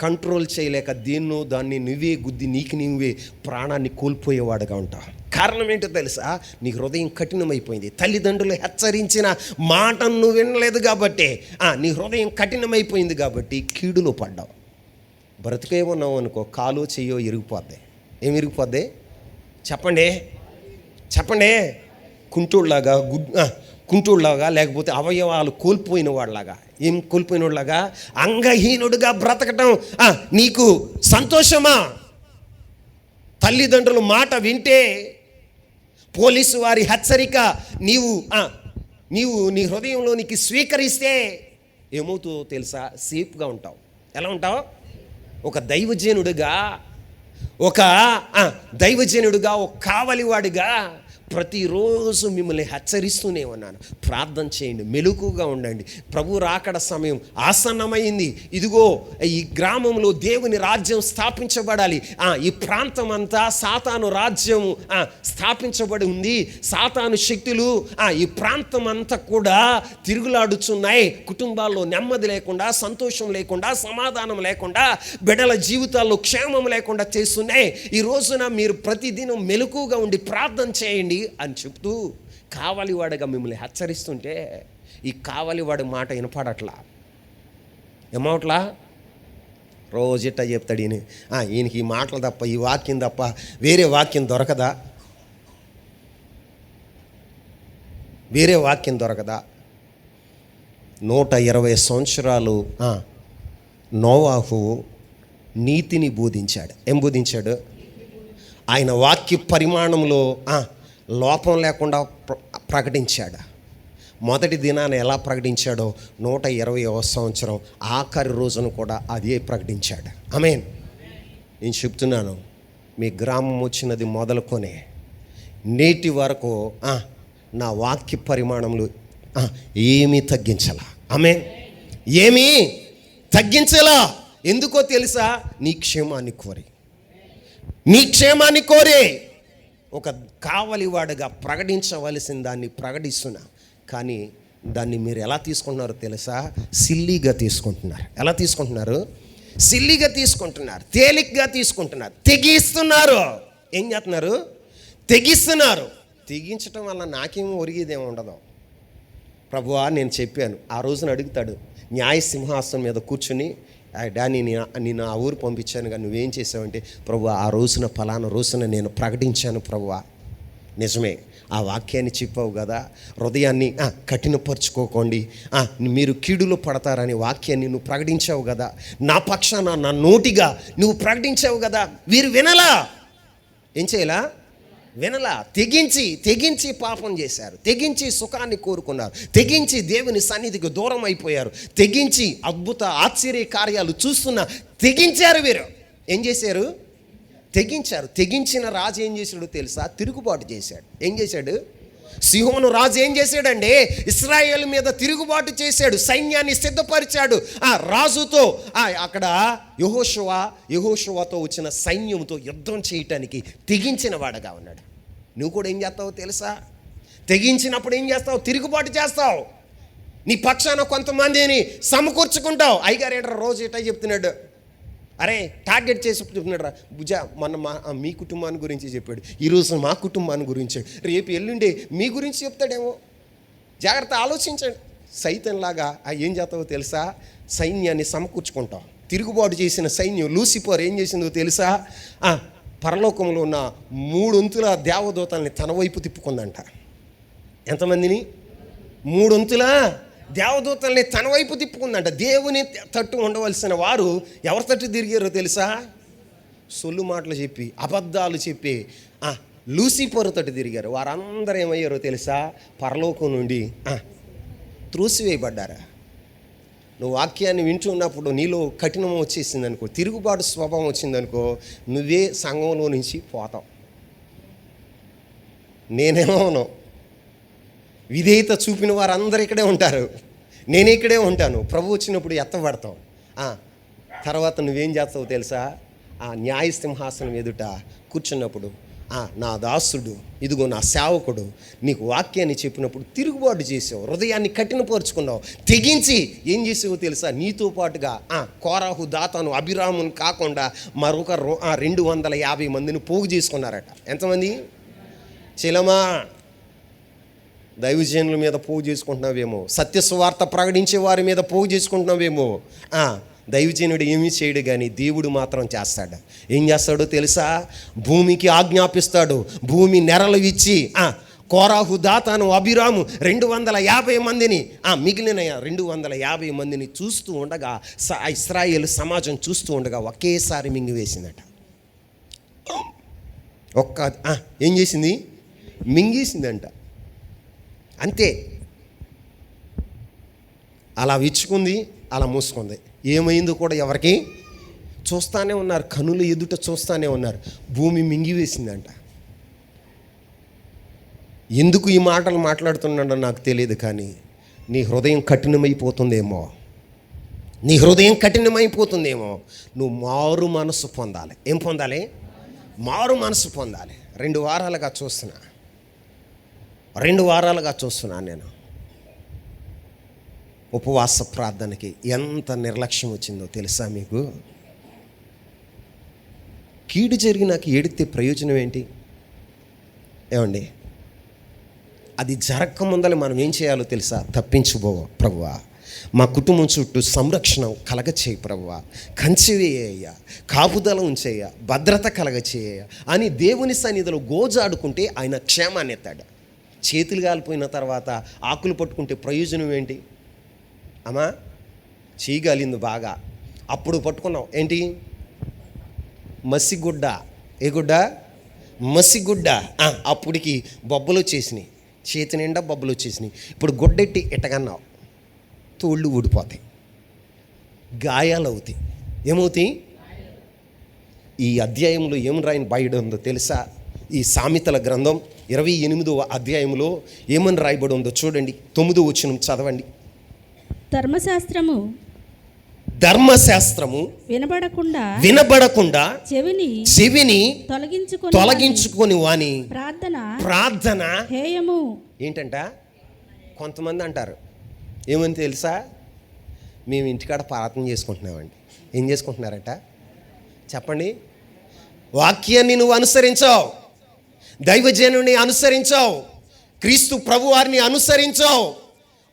కంట్రోల్ చేయలేక దాన్ని నువ్వే గుద్ది నీకు నువ్వే ప్రాణాన్ని కోల్పోయేవాడుగా ఉంటావు. కారణం ఏంటో తెలుసా? నీ హృదయం కఠినమైపోయింది. తల్లిదండ్రులు హెచ్చరించిన మాటను నువ్వు వినలేదు కాబట్టి, నీ హృదయం కఠినమైపోయింది కాబట్టి కీడులో పడ్డావు. బ్రతికే ఉన్నావు అనుకో, కాలో చెయ్యో ఇరిగిపోద్ది. ఏమి ఇరిగిపోద్ది? చెప్పండి, చెప్పండి. కుంటోళ్ళలాగా లేకపోతే అవయవాలు కోల్పోయిన వాళ్ళలాగా. ఏం కోల్పోయిన వాళ్ళలాగా? అంగహీనుడిగా బ్రతకటం నీకు సంతోషమా? తల్లిదండ్రుల మాట వింటే, పోలీసు వారి హెచ్చరిక నీవు నీ హృదయంలోనికి స్వీకరిస్తే ఏమవుతుందో తెలుసా? సేఫ్గా ఉంటావు. ఎలా ఉంటావు? ఒక దైవజనుడిగా, ఒక కావలివాడిగా ప్రతిరోజు మిమ్మల్ని హెచ్చరిస్తూనే ఉన్నాను. ప్రార్థన చేయండి, మెలకుగా ఉండండి. ప్రభు రాకడ సమయం ఆసన్నమైంది. ఇదిగో ఈ గ్రామంలో దేవుని రాజ్యం స్థాపించబడాలి. ఈ ప్రాంతం అంతా సాతాను రాజ్యం స్థాపించబడి ఉంది. సాతాను శక్తులు ఈ ప్రాంతం అంతా కూడా తిరుగులాడుచున్నాయి. కుటుంబాల్లో నెమ్మది లేకుండా, సంతోషం లేకుండా, సమాధానం లేకుండా, బిడ్డల జీవితాల్లో క్షేమం లేకుండా చేస్తున్నాయి. ఈ రోజున మీరు ప్రతిదినం మెలకుగా ఉండి ప్రార్థన చేయండి అని చెప్తూ కావలివాడిగా మిమ్మల్ని హెచ్చరిస్తుంటే, ఈ కావలివాడి మాట వినపడట్లా. ఏమవట్లా? రోజు ఇట్టా చెప్తాడు ఈయన. ఈయనకి ఈ మాటలు తప్ప, ఈ వాక్యం తప్ప వేరే వాక్యం దొరకదా? వేరే వాక్యం దొరకదా? 120 సంవత్సరాలు నోవాహు నీతిని బోధించాడు. ఏం బోధించాడు? ఆయన వాక్య పరిమాణంలో లోపం లేకుండా ప్రకటించాడు. మొదటి దినాన్ని ఎలా ప్రకటించాడో 120వ సంవత్సరం ఆఖరి రోజును కూడా అదే ప్రకటించాడు. ఆమేన్. నేను చెప్తున్నాను, మీ గ్రామం వచ్చినది మొదలుకొనే నేటి వరకు నా వాక్య పరిమాణంలో ఏమీ తగ్గించలా. ఆమేన్. ఏమీ తగ్గించలా. ఎందుకో తెలుసా? నీ క్షేమాన్ని కోరి, నీ క్షేమాన్ని కోరే ఒక కావలివాడుగా ప్రకటించవలసిన దాన్ని ప్రకటిస్తున్నా. కానీ దాన్ని మీరు ఎలా తీసుకుంటున్నారో తెలుసా? సిల్లీగా తీసుకుంటున్నారు. ఎలా తీసుకుంటున్నారు? సిల్లీగా తీసుకుంటున్నారు, తేలిగ్గా తీసుకుంటున్నారు, తెగిస్తున్నారు. ఏం చేస్తున్నారు? తెగిస్తున్నారు. తెగించటం వల్ల నాకేమో ఒరిగేదేమో ఉండదు. ప్రభువా నేను చెప్పాను. ఆ రోజున అడుగుతాడు, న్యాయ సింహాసనం మీద కూర్చుని, డానీ నేను ఆ ఊరు పంపించాను కానీ నువ్వేం చేసావంటే, ప్రభువా ఆ రోజున ఫలానా రోజున నేను ప్రకటించాను ప్రభువా. నిజమే, ఆ వాక్యాన్ని చెప్పావు కదా, హృదయాన్ని కఠినపరుచుకోకండి, మీరు కీడులో పడతారని వాక్యాన్ని నువ్వు ప్రకటించావు కదా, నా పక్షాన నా నోటిగా నువ్వు ప్రకటించావు కదా. వీరు వినలా. ఏం చేయాలా? వినలా. తెగించి పాపం చేశారు, తెగించి సుఖాన్ని కోరుకున్నారు, తెగించి దేవుని సన్నిధికి దూరం అయిపోయారు, తెగించి అద్భుత ఆశ్చర్య కార్యాలు తెగించారు. వీరు ఏం చేశారు? తెగించారు. తెగించిన రాజు ఏం చేశాడో తెలుసా? తిరుగుబాటు చేశాడు. ఏం చేశాడు? సిహోను రాజు ఏం చేశాడంటే ఇశ్రాయేలు మీద తిరుగుబాటు చేశాడు, సైన్యాన్ని సిద్ధపరిచాడు. రాజుతో అక్కడ యెహోషువతో వచ్చిన సైన్యంతో యుద్ధం చేయటానికి తెగించిన వాడుగా ఉన్నాడు. నువ్వు కూడా ఏం చేస్తావో తెలుసా? తెగించినప్పుడు ఏం చేస్తావు? తిరుగుబాటు చేస్తావు. నీ పక్షాన కొంతమందిని సమకూర్చుకుంటావు. అయ్యగారు ఏంట్రా రోజు ఇటా చెప్తున్నాడు, అరే టార్గెట్ చేసి చెప్తున్నాడు రా భుజ, మొన్న మీ కుటుంబాన్ని గురించి చెప్పాడు, ఈరోజు మా కుటుంబాన్ని గురించి, రేపు ఎల్లుండి మీ గురించి చెప్తాడేమో. జాగ్రత్త, ఆలోచించండి. సైతంలాగా ఏం చేస్తావో తెలుసా? సైన్యాన్ని సమకూర్చుకుంటావు. తిరుగుబాటు చేసిన సైన్యం లూసిఫర్ ఏం చేసిందో తెలుసా? పరలోకంలో ఉన్న 3 వంతుల దేవదూతల్ని తన వైపు తిప్పుకుందంట. ఎంతమందిని? 3 వంతుల దేవదూతల్ని తన వైపు తిప్పుకుందంట. దేవుని తట్టు ఉండవలసిన వారు ఎవరి తట్టు తిరిగారో తెలుసా? సొల్లు మాటలు చెప్పి, అబద్ధాలు చెప్పి లూసిఫర్ తట్టు తిరిగారు. వారందరూ ఏమయ్యారో తెలుసా? పరలోకం నుండి త్రోసివేయబడ్డారా. నువ్వు వాక్యాన్ని వింటూ ఉన్నప్పుడు నీలో కఠినం వచ్చేసింది అనుకో, తిరుగుబాటు స్వభావం వచ్చిందనుకో, నువ్వే సంఘంలో నుంచి పోతావు. నేనేమోను విధేయత చూపిన వారందరూ ఇక్కడే ఉంటారు, నేను ఇక్కడే ఉంటాను. ప్రభు వచ్చినప్పుడు ఎత్తబడతాం. తర్వాత నువ్వేం చేస్తావు తెలుసా? న్యాయ సింహాసనం ఎదుట కూర్చున్నప్పుడు, నా దాసుడు, ఇదిగో నా సేవకుడు నీకు వాక్యాన్ని చెప్పినప్పుడు తిరుగుబాటు చేసావు, హృదయాన్ని కఠినపరుచుకున్నావు, తెగించి ఏం చేసావో తెలుసా? నీతో పాటుగా కోరాహు, దాతాను, అభిరామును కాకుండా మరొక 250 మందిని పోగు చేసుకున్నారట. ఎంతమంది? చిలమా దైవజనుల మీద పోగు చేసుకుంటున్నావేమో, సత్యస్వార్త ప్రకటించే వారి మీద పోగు చేసుకుంటున్నావేమో. దైవజనుడు ఏమీ చేయడు, కానీ దేవుడు మాత్రం చేస్తాడు. ఏం చేస్తాడో తెలుసా? భూమికి ఆజ్ఞాపిస్తాడు, భూమి నెరలు ఇచ్చి కోరాహు, దాతాను, అభిరాము 250 మందిని, మిగిలిన 250 మందిని చూస్తూ ఉండగా, ఇశ్రాయేలు సమాజం చూస్తూ ఉండగా ఒకేసారి మింగివేసిందట. ఏం చేసింది? మింగేసిందంట. అంతే. అలా విచ్చుకుంది, అలా మూసుకుంది. ఏమైందో కూడా ఎవరికి చూస్తానే ఉన్నారు, కనులు ఎదుట చూస్తానే ఉన్నారు. భూమి మింగివేసిందంట. ఎందుకు ఈ మాటలు మాట్లాడుతున్నాడో నాకు తెలియదు, కానీ నీ హృదయం కఠినమైపోతుందేమో, నీ హృదయం కఠినమైపోతుందేమో. నువ్వు మారు మనసు పొందాలి. ఏం పొందాలి? మారు మనసు పొందాలి. 2 వారాలుగా చూస్తున్నాను నేను. ఉపవాస ప్రార్థనకి ఎంత నిర్లక్ష్యం వచ్చిందో తెలుసా మీకు? కీడు జరిగి నాకు ఏడితే ప్రయోజనం ఏంటి? ఏమండి, అది జరగక ముందర మనం ఏం చేయాలో తెలుసా? తప్పించుకో ప్రభువా, మా కుటుంబం చుట్టూ సంరక్షణ కలగచేయి ప్రభువా, కంచె వేయ్యా, కాపుదల ఉంచేయ్యా, భద్రత కలగచేయ్యా అని దేవుని సన్నిధిలో గోజాడుకుంటే ఆయన క్షేమాన్ని ఎత్తాడు. చేతులు కాలిపోయిన తర్వాత ఆకులు పట్టుకుంటే ప్రయోజనం ఏంటి అమ్మా? చేయగలింది బాగా, అప్పుడు పట్టుకున్నావు ఏంటి? మసిగుడ్డ. ఏ గుడ్డ? మసిగుడ్డ. అప్పటికి బొబ్బలు వచ్చేసినాయి, చేతి నిండా బొబ్బలు వచ్చేసినాయి. ఇప్పుడు గుడ్డెట్టి ఎట్టగన్నావు, తోళ్ళు ఊడిపోతాయి, గాయాలు అవుతాయి. ఏమవుతాయి? ఈ అధ్యాయంలో ఏం రాయని బయట ఉందో తెలుసా? ఈ సామెతల గ్రంథం 28వ అధ్యాయంలో ఏమని రాయబడి ఉందో చూడండి. 9వ వచనం చదవండి. ధర్మశాస్త్రము వినబడకుండా చెవిని తొలగించుకొని వాని ప్రార్థన హేయము. ఏంటంట? కొంతమంది అంటారు ఏమని తెలుసా? మేము ఇంటికాడ ప్రార్థన చేసుకుంటున్నామండి. ఏం చేసుకుంటున్నారట చెప్పండి? వాక్యాన్ని నువ్వు అనుసరించావు, దైవజనుని అనుసరించావు, క్రీస్తు ప్రభువారిని అనుసరించావు.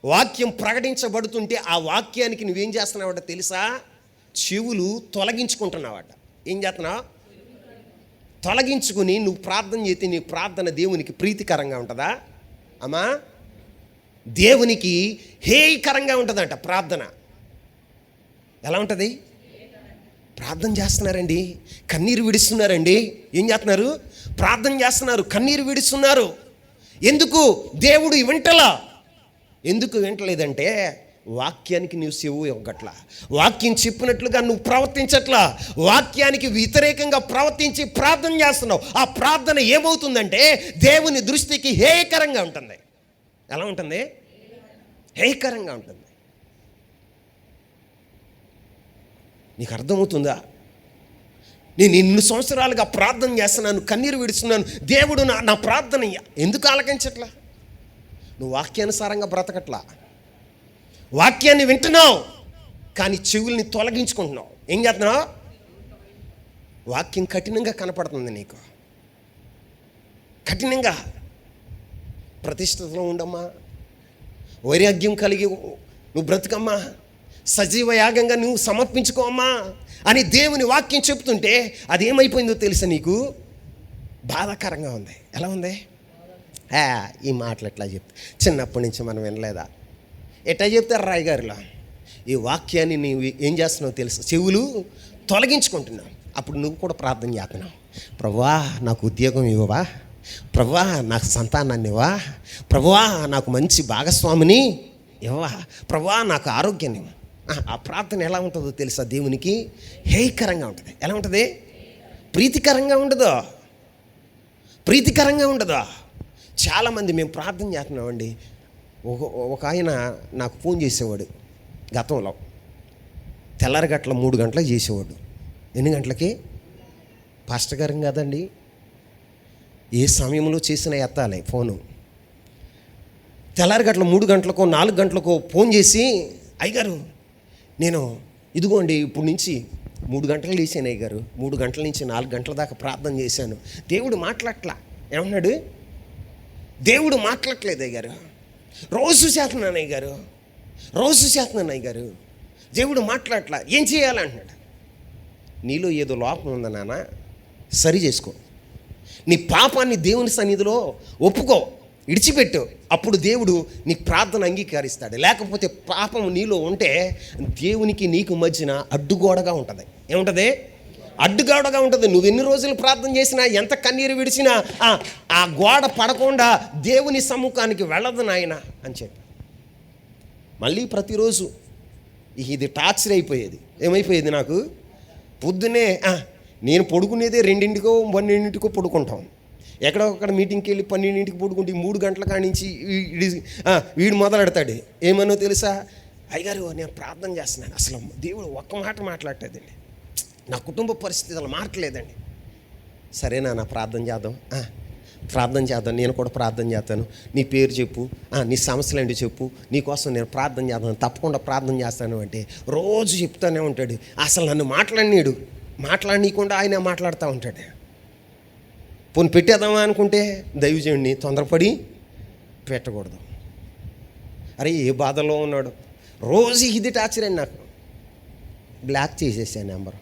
వాక్యం ప్రకటించబడుతుంటే ఆ వాక్యానికి నువ్వేం చేస్తున్నావట తెలుసా? చెవులు తొలగించుకుంటున్నావట. ఏం చేస్తున్నావు? తొలగించుకుని నువ్వు ప్రార్థన చేస్తే నీ ప్రార్థన దేవునికి ప్రీతికరంగా ఉంటుందా అమ్మా? దేవునికి హేయకరంగా ఉంటుందంట ప్రార్థన. ఎలా ఉంటుంది? ప్రార్థన చేస్తున్నారండి, కన్నీరు విడుస్తున్నారండి. ఏం చేస్తున్నారు? ప్రార్థన చేస్తున్నారు, కన్నీరు విడుస్తున్నారు. ఎందుకు? దేవుడు వింటలా. ఎందుకు వింటలేదంటే వాక్యానికి నువ్వు చెవు ఇవ్వగట్లా, వాక్యం చెప్పినట్లుగా నువ్వు ప్రవర్తించట్లా, వాక్యానికి వ్యతిరేకంగా ప్రవర్తించి ప్రార్థన చేస్తున్నావు. ఆ ప్రార్థన ఏమవుతుందంటే దేవుని దృష్టికి హేయకరంగా ఉంటుంది. ఎలా ఉంటుంది? హేయకరంగా ఉంటుంది. నీకు అర్థమవుతుందా? నేను ఇన్ని సంవత్సరాలుగా ప్రార్థన చేస్తున్నాను, కన్నీరు విడుస్తున్నాను, దేవుడు నా ప్రార్థన ఎందుకు ఆలకించట్లా? నువ్వు వాక్యానుసారంగా బ్రతకట్లా. వాక్యాన్ని వింటున్నావు కానీ చెవుల్ని తొలగించుకుంటున్నావు. ఏం చేస్తున్నావు? వాక్యం కఠినంగా కనపడుతుంది నీకు, కఠినంగా. ప్రతిష్టతలో ఉండమ్మా, వైరాగ్యం కలిగి నువ్వు బ్రతుకమ్మా, సజీవ యాగంగా నువ్వు సమర్పించుకోమ్మా అని దేవుని వాక్యం చెప్తుంటే అదేమైపోయిందో తెలుసా నీకు? బాధాకరంగా ఉంది. ఎలా ఉంది? ఈ మాటలు ఎట్లా చెప్తా? చిన్నప్పటి నుంచి మనం వినలేదా? ఎట్లా చెప్తారు రాయగారులా? ఈ వాక్యాన్ని నీవు ఏం చేస్తున్నావు తెలుసు? చెవులు తొలగించుకుంటున్నావు. అప్పుడు నువ్వు కూడా ప్రార్థన చేస్తున్నావు. ప్రభువా నాకు ఉద్యోగం ఇవ్వవా, ప్రభువా నాకు సంతానాన్ని ఇవ్వా, ప్రభువా నాకు మంచి భాగస్వామిని ఇవ్వవా, ప్రభువా నాకు ఆరోగ్యాన్ని ఇవ్వ. ఆ ప్రార్థన ఎలా ఉంటుందో తెలుసా? దేవునికి హేయకరంగా ఉంటుంది. ఎలా ఉంటుంది? ప్రీతికరంగా ఉండదు, ప్రీతికరంగా ఉండదు. చాలామంది మేము ప్రార్థన చేస్తున్నామండి. ఒక ఆయన నాకు ఫోన్ చేసేవాడు గతంలో, తెల్లారగట్ల 3 గంటలకు చేసేవాడు. ఎన్ని గంటలకి? పాస్టర్ గారు కాదండి, ఏ సమయంలో చేసినా ఎత్తాలి ఫోను. తెల్లారగట్ల 3 గంటలకో 4 గంటలకో ఫోన్ చేసి, అయ్యగారు నేను ఇదిగోండి ఇప్పుడు నుంచి 3 గంటలు లేచాను అయ్యగారు, 3 గంటల నుంచి 4 గంటల దాకా ప్రార్థన చేశాను, దేవుడు మాట్లాడట్లా. ఏమన్నాడు? దేవుడు మాట్లాడట్లేదు అయ్యగారు, రోజు చేస్తున్నాను అయ్యగారు, రోజు చేస్తున్నాను అయ్యగారు, దేవుడు మాట్లాడట్లా, ఏం చేయాలంటున్నాడు. నీలో ఏదో లోపం ఉందా నాన్న, సరి చేసుకో. నీ పాపాన్ని దేవుని సన్నిధిలో ఒప్పుకో, విడిచిపెట్టు. అప్పుడు దేవుడు నీ ప్రార్థన అంగీకరిస్తాడు. లేకపోతే పాపం నీలో ఉంటే దేవునికి నీకు మధ్యన అడ్డుగోడగా ఉంటుంది. ఏముంటుంది? అడ్డుగోడగా ఉంటుంది. నువ్వు ఎన్ని రోజులు ప్రార్థన చేసినా, ఎంత కన్నీరు విడిచినా ఆ గోడ పడకుండా దేవుని సమ్ముఖానికి వెళ్ళదు నాయన అని చెప్పి మళ్ళీ ప్రతిరోజు ఇది టార్చర్ అయిపోయేది. ఏమైపోయేది నాకు? పొద్దునే నేను పడుకునేదే 2ంటికో 12ంటికో పడుకుంటాం. ఎక్కడో ఒకక్కడ మీటింగ్కి వెళ్ళి 12ంటికి పడుకుంటే 3 గంటల కానించి వీడు మొదలెడతాడు. ఏమనో తెలుసా? అయ్యగారు నేను ప్రార్థన చేస్తున్నాను, అసలు దేవుడు ఒక్క మాట మాట్లాడలేదండి, నా కుటుంబ పరిస్థితి అలా మారట్లేదండి. సరేనా, నా ప్రార్థన చేద్దాం, ప్రార్థన చేద్దాం, నేను కూడా ప్రార్థన చేస్తాను, నీ పేరు చెప్పు, నీ సమస్యలు ఏంటి చెప్పు, నీకోసం నేను ప్రార్థన చేద్దాను, తప్పకుండా ప్రార్థన చేస్తాను అంటే రోజు చెప్తానే ఉంటాడు. అసలు నన్ను మాట్లాడనీయకుండా ఆయన మాట్లాడుతూ ఉంటాడు. పోనీ పెట్టేద్దామా అనుకుంటే దైవజనుడిని తొందరపడి పెట్టకూడదు. అరే ఏ బాధలో ఉన్నాడు, రోజు ఇది టార్చర్ అండి నాకు. బ్లాక్ చేసేసా నెంబరు.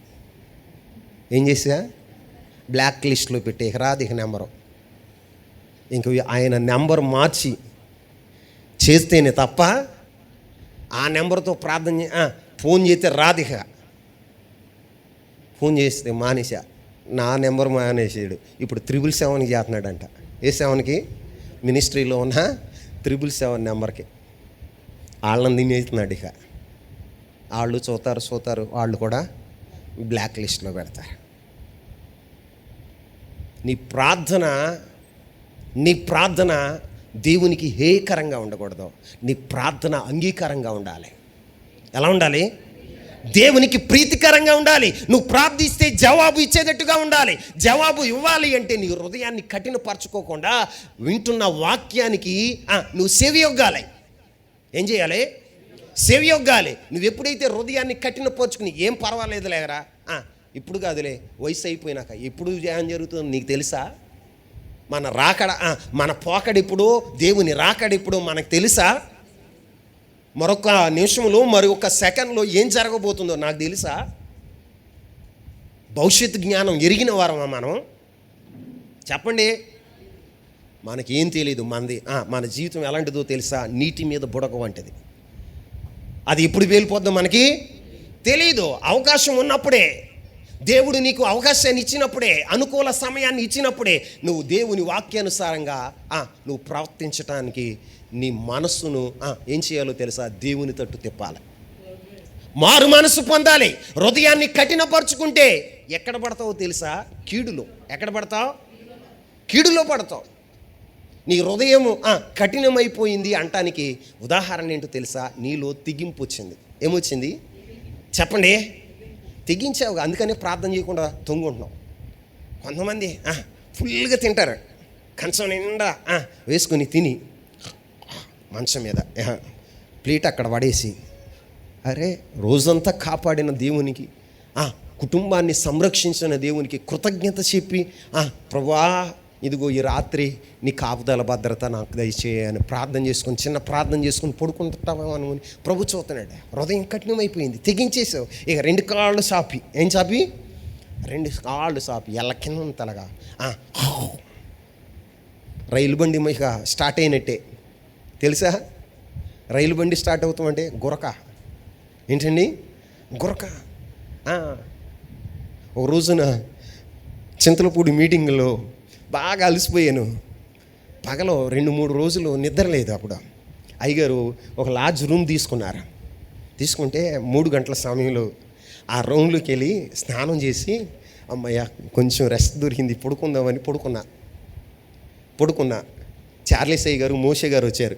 ఏం చేసా? బ్లాక్ లిస్ట్లో పెట్టి ఇక రాదు ఇక నెంబరు. ఇంక ఆయన నెంబర్ మార్చి చేస్తేనే తప్ప ఆ నెంబర్తో ప్రార్థన ఫోన్ చేస్తే రాదు. ఇక ఫోన్ చేస్తే మానేసా. నా నెంబర్ మానేసాడు. ఇప్పుడు 777 చేస్తున్నాడంట. ఏ 7కి? మినిస్ట్రీలో ఉన్న 777 నెంబర్కి వాళ్ళని తినేస్తున్నాడు. ఇక వాళ్ళు చూతారు వాళ్ళు కూడా బ్లాక్ లిస్ట్లో పెడతారు. నీ ప్రార్థన దేవునికి హేయకరంగా ఉండకూడదు. నీ ప్రార్థన అంగీకారంగా ఉండాలి. ఎలా ఉండాలి? దేవునికి ప్రీతికరంగా ఉండాలి. నువ్వు ప్రార్థిస్తే జవాబు ఇచ్చేటట్టుగా ఉండాలి. జవాబు ఇవ్వాలి అంటే నీ హృదయాన్ని కఠినపరచుకోకుండా వింటున్న వాక్యానికి నువ్వు సెవియొగ్గాలి. ఏం చేయాలి? సెవియొగ్గాలి. నువ్వు ఎప్పుడైతే హృదయాన్ని కఠినపరుచుకుని ఏం పర్వాలేదు లేరా, ఇప్పుడు కాదులే, వయసు అయిపోయినాక ఎప్పుడు ఏం జరుగుతుందో నీకు తెలుసా? మన రాకడ మన పోకడిప్పుడు, దేవుని రాకడిప్పుడు మనకు తెలుసా? మరొక నిమిషంలో మరొక సెకండ్లో ఏం జరగబోతుందో నాకు తెలుసా? భవిష్యత్తు జ్ఞానం ఎరిగిన వారమా మనం? చెప్పండి. మనకేం తెలియదు. మన జీవితం ఎలాంటిదో తెలుసా? నీటి మీద బుడగ వంటిది. అది ఎప్పుడు వెళ్ళిపోద్దో మనకి తెలీదు. అవకాశం ఉన్నప్పుడే, దేవుడు నీకు అవకాశాన్ని ఇచ్చినప్పుడే, అనుకూల సమయాన్ని ఇచ్చినప్పుడే నువ్వు దేవుని వాక్యానుసారంగా నువ్వు ప్రవర్తించటానికి నీ మనస్సును ఏం చేయాలో తెలుసా? దేవుని తట్టు తిప్పాలి. మారు మనసు పొందాలి. హృదయాన్ని కఠినపరుచుకుంటే ఎక్కడ పడతావో తెలుసా? కీడులో. ఎక్కడ పడతావు? కీడులో పడతావు. నీ హృదయము కఠినమైపోయింది అంటానికి ఉదాహరణ ఏంటో తెలుసా? నీలో తెగింపు వచ్చింది. ఏమొచ్చింది చెప్పండి? తెగించావు. అందుకనే ప్రార్థన చేయకుండా తొంగుంటున్నావు. కొంతమంది ఫుల్గా తింటారు, కంచం నిండా వేసుకుని తిని మంచం మీద ప్లేట్ అక్కడ పడేసి, అరే రోజంతా కాపాడిన దేవునికి, కుటుంబాన్ని సంరక్షించిన దేవునికి కృతజ్ఞత చెప్పి, ప్రభువా ఇదిగో ఈ రాత్రి నీ కాపుదల భద్రత నాకు దయచేయని ప్రార్థన చేసుకొని, చిన్న ప్రార్థన చేసుకొని పడుకుంటామేమో అనుకుని ప్రభు చూస్తున్నాడు. హృదయం కఠినమైపోయింది. తెగించేసావు. ఇక 2 కాళ్ళు సాపి, ఏం సాపి? 2 కాళ్ళు సాపి ఎల్ల కింద తలగా రైలు బండి ఇక స్టార్ట్ అయినట్టే. తెలుసా? రైలు బండి స్టార్ట్ అవుతామంటే గురక. ఏంటండి? గురక. ఒక రోజున చింతలపూడి మీటింగ్లో బాగా అలసిపోయాను. పగలో 2-3 రోజులు నిద్ర లేదు. అప్పుడు అయ్యగారు ఒక లాడ్జ్ రూమ్ తీసుకున్నారు. తీసుకుంటే 3 గంటల సమయంలో ఆ రూమ్లోకి వెళ్ళి స్నానం చేసి, అమ్మయ్య కొంచెం రెస్ట్ దొరికింది, పడుకుందామని పడుకున్నా. చార్లెస్ అయ్య గారు, మోషే గారు వచ్చారు.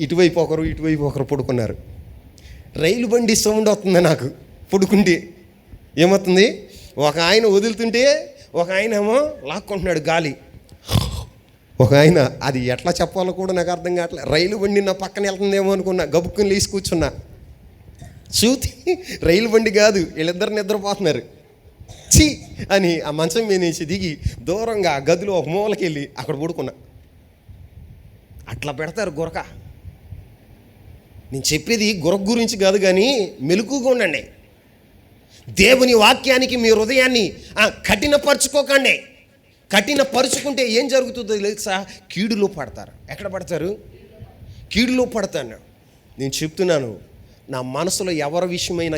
ఇటువైపు ఒకరు పడుకున్నారు. రైలు బండి సౌండ్ వస్తుంది నాకు పడుకుంటే. ఏమవుతుంది? ఒక ఆయన వదులుతుంటే ఒక ఆయన ఏమో లాక్కుంటున్నాడు గాలి. ఒక ఆయన, అది ఎట్లా చెప్పాలో కూడా నాకు అర్థం కావట్లేదు. రైలు బండి నా పక్కన వెళ్తుందేమో అనుకున్నా. గబుక్కుని లేచి కూర్చున్నా. చూతి రైలు బండి కాదు, వీళ్ళిద్దరు నిద్రపోతున్నారు. ఛీ అని ఆ మంచం మీద నుంచి దిగి దూరంగా గదిలో ఒక మూలకి వెళ్ళి అక్కడ పడుకున్నా. అట్లా పెడతారు గురక. నేను చెప్పేది గురక గురించి కాదు, కానీ మెలకుగా ఉండండి. దేవుని వాక్యానికి మీ హృదయాన్ని కఠినపరుచుకోకండి. కఠినపరుచుకుంటే ఏం జరుగుతుందో తెలుసా? కీడులో పడతారు. ఎక్కడ పడతారు? కీడులో పడతాను. నేను చెప్తున్నాను, నా మనసులో ఎవరి విషయమైన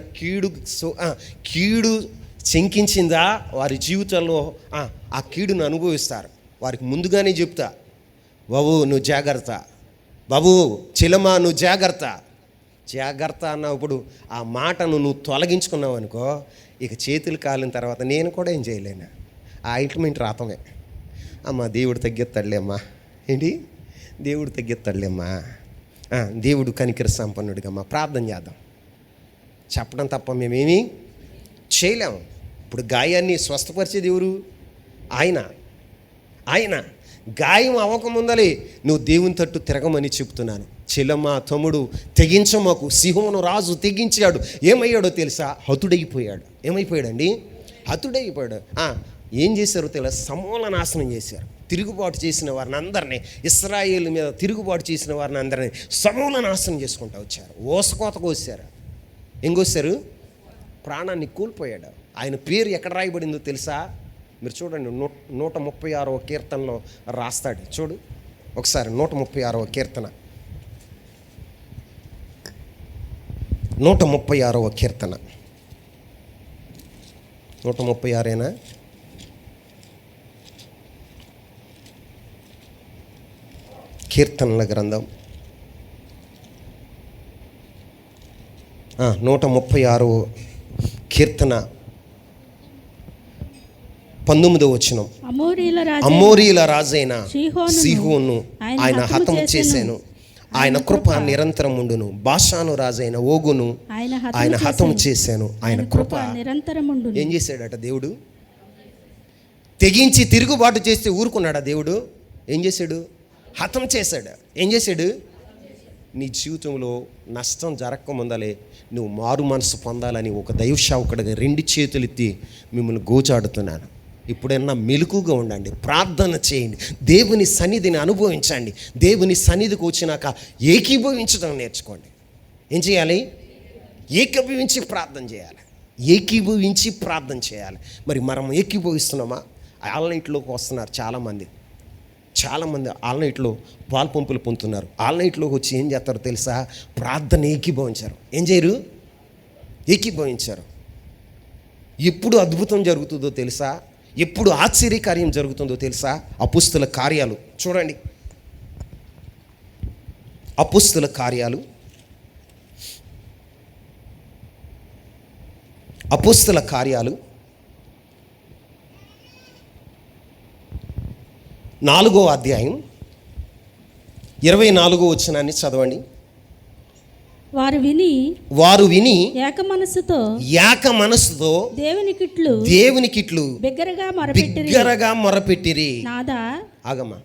కీడు శంకించిందా వారి జీవితంలో ఆ కీడును అనుభవిస్తారు. వారికి ముందుగానే చెప్తా, బాబు నువ్వు జాగ్రత్త, బాబు చెలమా నువ్వు జాగ్రత్త అన్నప్పుడు ఆ మాటను నువ్వు తొలగించుకున్నావు అనుకో, ఇక చేతులు కాలిన తర్వాత నేను కూడా ఏం చేయలేను. ఆ ఆయింట్మెంట్ రాతమే. అమ్మా దేవుడు తగ్గిస్తాడులేమ్మా. ఏంటి? దేవుడు తగ్గిస్తాడులేమ్మా. దేవుడు కనికర సంపన్నుడిగా అమ్మా ప్రార్థన చేద్దాం చెప్పడం తప్ప మేమేమీ చేయలేము. ఇప్పుడు గాయాన్ని స్వస్థపరిచేది ఎవరు? ఆయన గాయం అవ్వకముందలే నువ్వు దేవుని తట్టు తిరగమని చెప్తున్నాను. చెలమా తమ్ముడు తెగించమాకు. సిహోను రాజు తెగించాడు. ఏమయ్యాడో తెలుసా? హతుడైపోయాడు. ఏమైపోయాడండి? హతుడైపోయాడు. ఏం చేశారో తెలుసా? సమూల నాశనం చేశారు. తిరుగుబాటు చేసిన వారిని అందరినీ, ఇశ్రాయేలు మీద తిరుగుబాటు చేసిన వారిని అందరినీ సమూల నాశనం చేసుకుంటూ వచ్చారు. ఓసకోత కోసారు. ఏం కోసారు? ప్రాణాన్ని కోల్పోయాడు. ఆయన పేరు ఎక్కడ రాయబడిందో తెలుసా? మీరు చూడండి, 136వ కీర్తనలో రాస్తాడు. చూడు ఒకసారి 136వ కీర్తన, 136వ కీర్తన, 136ఏనా? కీర్తనల గ్రంథం 136వ కీర్తన 19వ వచనం. అమోరీల రాజైన సీహోను ఆయన హతము చేశాను, ఆయన కృప నిరంతరం ఉండును. బాషాను రాజైన ఓగును ఆయన హతము చేశాను, ఆయన కృప నిరంతరం ఉండును. ఏం చేశాడట దేవుడు? తెగించి తిరుగుబాటు చేస్తే ఊరుకున్నాడా దేవుడు? ఏం చేశాడు? హతం చేశాడు. ఏం చేశాడు? నీ జీవితంలో నష్టం జరగకముందలే నువ్వు మారు మనసు పొందాలని ఒక దైవసేవకుడిగా 2 చేతులెత్తి మిమ్మల్ని గోచాడుతున్నాను. ఇప్పుడైనా మెలకుగా ఉండండి, ప్రార్థన చేయండి, దేవుని సన్నిధిని అనుభవించండి. దేవుని సన్నిధికి వచ్చినాక ఏకీభవించడం నేర్చుకోండి. ఏం చేయాలి? ఏకీభవించి ప్రార్థన చేయాలి. ఏకీభవించి ప్రార్థన చేయాలి. మరి మనం ఏకీభవిస్తున్నామా? ఆన్లైన్లోకి వస్తున్నారు చాలామంది ఆన్లైన్లో పాలు పంపులు పొందుతున్నారు. ఆన్లైన్లోకి వచ్చి ఏం చేస్తారో తెలుసా? ప్రార్థన ఏకీభవించారు. ఏం చేయరు? ఏకీభవించారు. ఎప్పుడు అద్భుతం జరుగుతుందో తెలుసా? ఎప్పుడు ఆశ్చర్యకార్యం జరుగుతుందో తెలుసా? అపుస్తల కార్యాలు చూడండి. అపుస్తల కార్యాలు 4వ అధ్యాయం 24వ వచనాన్ని చదవండి. వారు విని ఏక మనసుతో దేవునికిట్లు బిగ్గరగా మొరపెట్టిరి. ఆగమ్మా,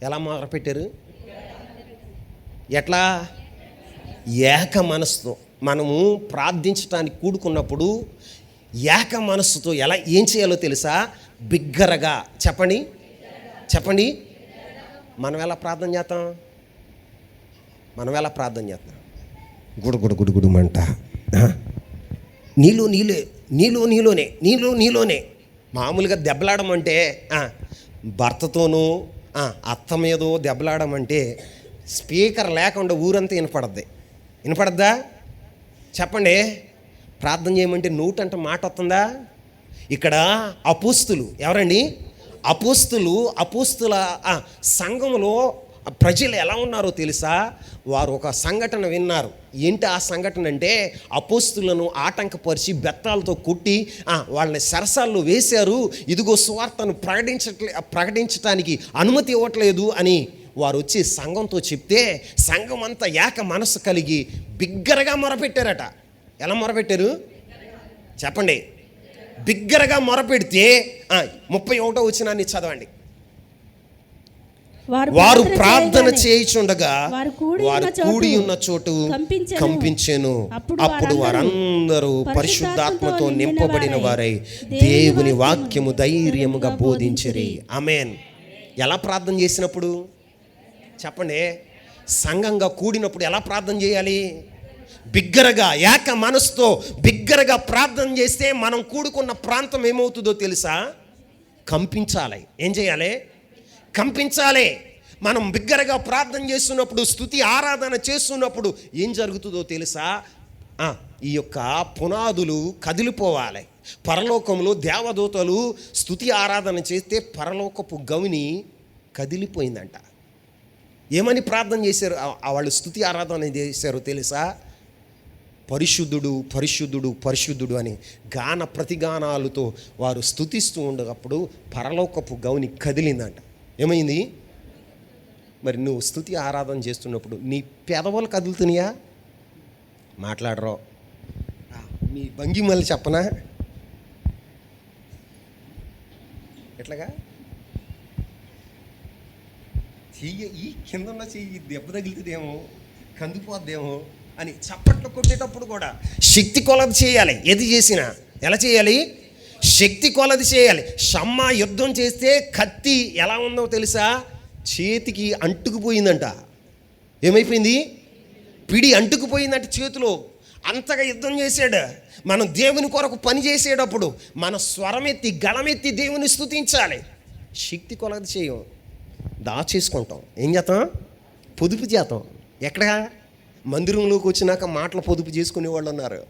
ఎలా మొరపెట్టారు? ఎట్లా? ఏక మనసుతో. మనము ప్రార్థించడానికి కూడుకున్నప్పుడు ఏక మనస్సుతో ఏం చేయాలో తెలుసా? బిగ్గరగా. చెప్పండి. మనం ఎలా ప్రార్థన చేస్తాం? గుడుగుడుమంట, నీలోనే. మామూలుగా దెబ్బలాడమంటే, భర్తతోనూ అత్త మీదో దెబ్బలాడమంటే స్పీకర్ లేకుండా ఊరంతా వినపడద్దా? చెప్పండి. ప్రార్థన చేయమంటే నోటంట మాట వస్తుందా? ఇక్కడ అపోస్తులు ఎవరండి? అపోస్తుల సంఘంలో ప్రజలు ఎలా ఉన్నారో తెలుసా? వారు ఒక సంఘటన విన్నారు. ఏంటి ఆ సంఘటన అంటే, అపోస్తులను ఆటంకపరిచి బెత్తాలతో కొట్టి వాళ్ళని సరసాల్లో వేశారు. ఇదిగో సువార్తను ప్రకటించటానికి అనుమతి ఇవ్వట్లేదు అని వారు వచ్చి సంఘంతో చెప్తే, సంఘం అంతా ఏక మనసు కలిగి బిగ్గరగా మొరపెట్టారట. ఎలా మొరపెట్టారు? చెప్పండి. బిగ్గరగా మొరపెడితే 31వ వచనాన్ని చదవండి. వారు ప్రార్థన చేయుచుండగా వారు కూడి ఉన్న చోటు కంపించెను. అప్పుడు వారందరూ పరిశుద్ధాత్మతో నింపబడిన వారై దేవుని వాక్యము ధైర్యముగా బోధించిరి. ఆమేన్. ఎలా ప్రార్థన చేసినప్పుడు? చెప్పండి. సంఘంగా కూడినప్పుడు ఎలా ప్రార్థన చేయాలి? బిగ్గరగా, ఏక మనసుతో బిగ్గరగా ప్రార్థన చేస్తే మనం కూడుకున్న ప్రాంతం ఏమవుతుందో తెలుసా? కంపించాలి. ఏం చేయాలి? కంపించాలి. మనం బిగ్గరగా ప్రార్థన చేస్తున్నప్పుడు, స్తుతి ఆరాధన చేస్తున్నప్పుడు ఏం జరుగుతుందో తెలుసా? ఈ యొక్క పునాదులు కదిలిపోవాలి. పరలోకంలో దేవదూతలు స్తుతి ఆరాధన చేస్తే పరలోకపు గవిని కదిలిపోయిందంట. ఏమని ప్రార్థన చేశారు? వాళ్ళు స్తుతి ఆరాధన చేశారో తెలుసా? పరిశుద్ధుడు పరిశుద్ధుడు పరిశుద్ధుడు అని గాన ప్రతిగానాలతో వారు స్తుతిస్తూ ఉండేటప్పుడు పరలోకపు గవిని కదిలిందంట. ఏమైంది? మరి నువ్వు స్తుతి ఆరాధన చేస్తున్నప్పుడు నీ పెదవులు కదులుతున్నాయా? మాట్లాడరు. మీ భంగిమలు చెప్పనా? ఎట్లాగా? చెయ్యి ఈ కింద ఉన్న చెయ్యి దెబ్బ తగిలితేదేమో, కందిపోద్దేమో అని చప్పట్లు కొట్టేటప్పుడు కూడా శక్తి కొలత చేయాలి. ఏది చేసినా ఎలా చేయాలి? శక్తి కొలది చేయాలి. షమ్మా యుద్ధం చేస్తే కత్తి ఎలా ఉందో తెలుసా? చేతికి అంటుకుపోయిందంట. ఏమైపోయింది? పిడి అంటుకుపోయిందంట చేతిలో. అంతగా యుద్ధం చేశాడు. మనం దేవుని కొరకు పని చేసేటప్పుడు మన స్వరమెత్తి గళమెత్తి దేవుని స్తుతించాలి. శక్తి కొలది చేయం, దాచేసుకుంటాం. ఏం చేస్తాం? పొదుపు చేస్తాం. ఎక్కడ? మందిరంలోకి వచ్చినాక మాటలు పొదుపు చేసుకునే వాళ్ళు ఉన్నారు,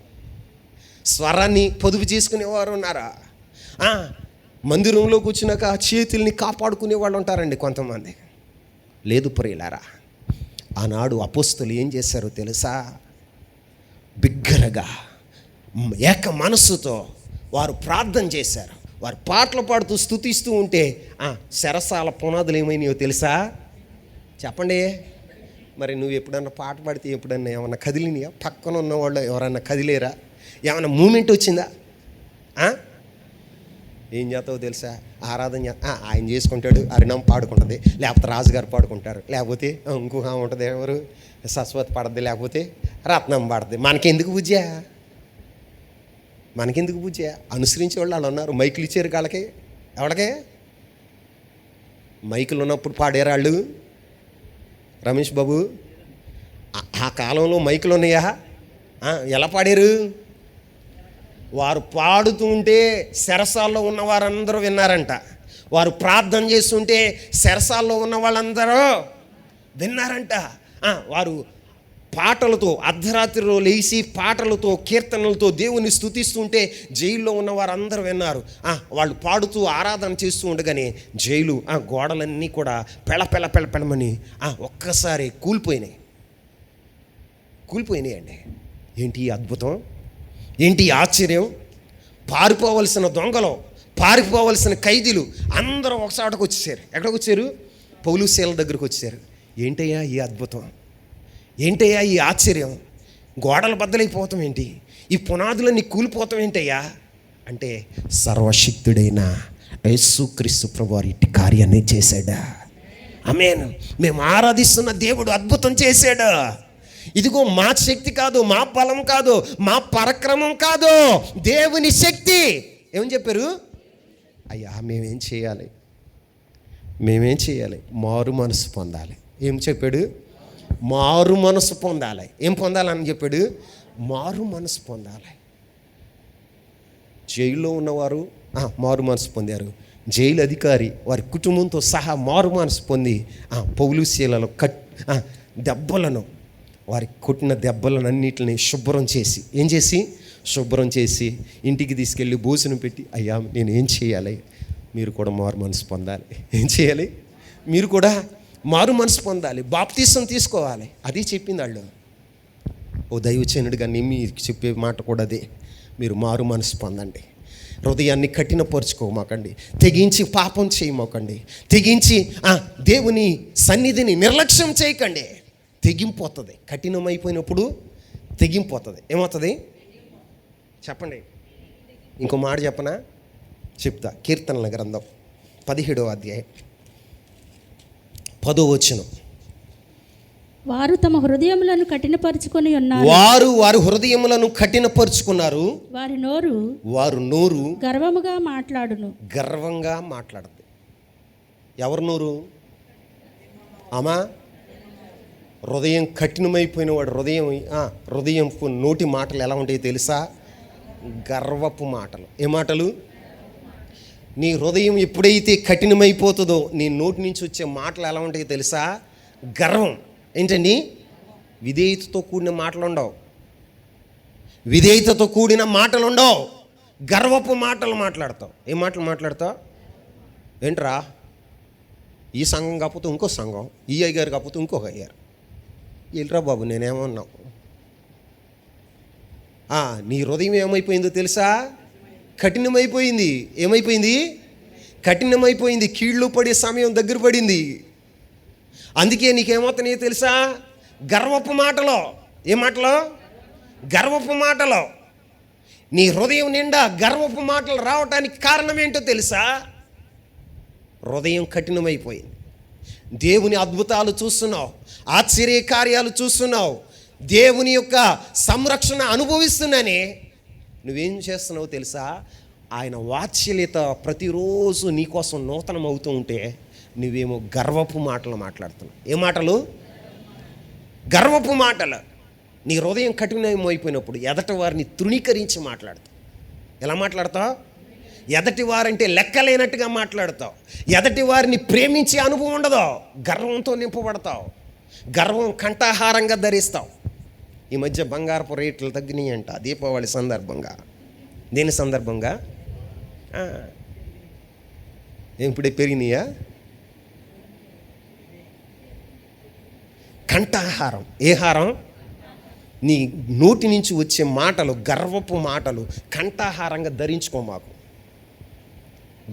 స్వరాన్ని పొదుపు చేసుకునేవారు ఉన్నారా? మందిరంలోకి వచ్చినాక చేతుల్ని కాపాడుకునే వాళ్ళు ఉంటారండి కొంతమంది. లేదు ప్రియులారా, ఆనాడు అపోస్తలు ఏం చేశారో తెలుసా? బిగ్గరగా ఏక మనస్సుతో వారు ప్రార్థన చేశారు. వారు పాటలు పాడుతూ స్తుతిస్తూ ఉంటే శరసాల పునాదులు ఏమైనాయో తెలుసా? చెప్పండి. మరి నువ్వు ఎప్పుడన్నా పాట పాడితే ఎప్పుడన్నా ఏమన్నా కదిలినాయా? పక్కన ఉన్న వాళ్ళు ఎవరన్నా కదిలేరా? ఏమన్నా మూమెంట్ వచ్చిందా? ఏం చేస్తావో తెలుసా? ఆరాధన ఆయన చేసుకుంటాడు, అరిణం పాడుకుంటుంది, లేకపోతే రాజుగారు పాడుకుంటారు, లేకపోతే ఇంకొక ఉంటుంది, ఎవరు సరస్వతి పాడద్ది, లేకపోతే రత్నం పాడద్ది. మనకెందుకు పూజ? మనకెందుకు పూజ? అనుసరించే వాళ్ళు వాళ్ళు ఉన్నారు. మైకులు ఇచ్చారు వాళ్ళకి. ఎవడికే మైకులు ఉన్నప్పుడు పాడేరాళ్ళు? రమేష్ బాబు, ఆ కాలంలో మైకులు ఉన్నాయా? ఎలా పాడారు? వారు పాడుతుంటే చెరసాల్లో ఉన్న వారందరూ విన్నారంట. వారు ప్రార్థన చేస్తుంటే చెరసాల్లో ఉన్న వాళ్ళందరూ విన్నారంట. వారు పాటలతో అర్ధరాత్రిలో లేచి పాటలతో కీర్తనలతో దేవుని స్తుతిస్తుంటే జైల్లో ఉన్న వారందరూ విన్నారు. వాళ్ళు పాడుతూ ఆరాధన చేస్తూ ఉండగానే జైలు గోడలన్నీ కూడా పెళ్ళమని ఒక్కసారి కూలిపోయినాయి అండి. ఏంటి అద్భుతం? ఏంటి ఆశ్చర్యం? పారిపోవలసిన దొంగలు, పారిపోవలసిన ఖైదీలు అందరూ ఒకసాటకు వచ్చేసారు. ఎక్కడికి వచ్చారు? పౌలు శీల దగ్గరకు వచ్చారు. ఏంటయ్యా ఈ అద్భుతం? ఏంటయ్యా ఈ ఆశ్చర్యం? గోడలు బద్దలైపోతాం ఏంటి? ఈ పునాదులన్నీ కూలిపోతాం ఏంటయ్యా అంటే, సర్వశక్తుడైన యేసుక్రీస్తు ప్రభువారు ఇట్టి కార్యాన్ని చేశాడా? ఆమేన్. మేము ఆరాధిస్తున్న దేవుడు అద్భుతం చేశాడు. ఇదిగో మా శక్తి కాదు, మా బలం కాదు, మా పరాక్రమం కాదు, దేవుని శక్తి. ఏమని చెప్పారు? అయ్యా మేమేం చేయాలి? మారు మనసు పొందాలి. ఏం చెప్పాడు? మారు మనసు పొందాలి. ఏం పొందాలని చెప్పాడు? మారు మనసు పొందాలి. జైల్లో ఉన్నవారు మారు మనసు పొందారు. జైలు అధికారి వారి కుటుంబంతో సహా మారు మనసు పొంది పౌలు శీలలో దెబ్బలను, వారి కొట్టిన దెబ్బలనన్నిటిని శుభ్రం చేసి ఇంటికి తీసుకెళ్ళి భోజనం పెట్టి, అయ్యా నేను ఏం చేయాలి? మీరు కూడా మారు మనసు పొందాలి. ఏం చేయాలి? మీరు కూడా మారు మనసు పొందాలి, బాప్తీసం తీసుకోవాలి. అది చెప్పింది వాళ్ళు. ఓ దైవజనుడిగా మీకు చెప్పే మాట కూడా అదే. మీరు మారు మనసు పొందండి. హృదయాన్ని కఠినపరుచుకోమాకండి, తెగించి పాపం చేయమాకండి, తెగించి దేవుని సన్నిధిని నిర్లక్ష్యం చేయకండి. తెగింపోతుంది. కఠినమైపోయినప్పుడు తెగింపోతుంది. ఏమవుతుంది చెప్పండి? ఇంకో మాట చెప్పనా? చెప్తా. కీర్తనల గ్రంథం 17వ అధ్యాయం 10వ వచనం. వారు తమ హృదయములను కఠినపరుచుకొని ఉన్నారు. వారు హృదయములను కఠినపరుచుకున్నారు. వారు నోరు గర్వంగా మాట్లాడుతుంది. ఎవరు నోరు? హృదయం కఠినమైపోయిన వాడు హృదయం నోటి మాటలు ఎలా ఉంటాయో తెలుసా? గర్వపు మాటలు. ఏ మాటలు? నీ హృదయం ఎప్పుడైతే కఠినమైపోతుందో నీ నోటి నుంచి వచ్చే మాటలు ఎలా ఉంటాయో తెలుసా? గర్వం. ఏంటండి? విధేయతతో కూడిన మాటలు ఉండవు. గర్వపు మాటలు మాట్లాడతావు. ఏ మాటలు మాట్లాడతావు? ఏంట్రా, ఈ సంఘం కాకపోతే ఇంకో సంఘం, ఈ అయ్యగారు కాకపోతే ఇంకొక అయ్యారు. వెళ్ళరా బాబు, నేనేమన్నావు? నీ హృదయం ఏమైపోయిందో తెలుసా? కఠినమైపోయింది. కఠినమైపోయింది. కీళ్ళు పడే సమయం దగ్గర పడింది. అందుకే నీకేమవుతున్నాయో తెలుసా? గర్వపు మాటలో. ఏ మాటలో? గర్వపు మాటలో. నీ హృదయం నిండా గర్వపు మాటలు రావటానికి కారణం ఏంటో తెలుసా? హృదయం కఠినమైపోయింది. దేవుని అద్భుతాలు చూస్తున్నావు, ఆశ్చర్య కార్యాలు చూస్తున్నావు, దేవుని యొక్క సంరక్షణ అనుభవిస్తున్నానే, నువ్వేం చేస్తున్నావు తెలుసా? ఆయన వాత్సల్యత ప్రతిరోజు నీకోసం నూతనం అవుతూ ఉంటే నువ్వేమో గర్వపు మాటలు మాట్లాడుతున్నావు. ఏ మాటలు? గర్వపు మాటలు. నీ హృదయం కఠినమైపోయినప్పుడు ఎదటి వారిని తృణీకరించి మాట్లాడతావు. ఎలా మాట్లాడతావు? ఎదటి వారంటే లెక్కలేనట్టుగా మాట్లాడతావు. ఎదటి వారిని ప్రేమించే అనుభవం ఉండదు. గర్వంతో నింపబడతావు. గర్వం కంఠాహారంగా ధరిస్తావు. ఈ మధ్య బంగారపు రేట్లు తగ్గినాయి అంట, దీపావళి సందర్భంగా. దేని సందర్భంగా? ఇప్పుడే పెరిగినాయా? కంఠాహారం. ఏ హారం? నీ నోటి నుంచి వచ్చే మాటలు, గర్వపు మాటలు కంఠాహారంగా ధరించుకో. మాకు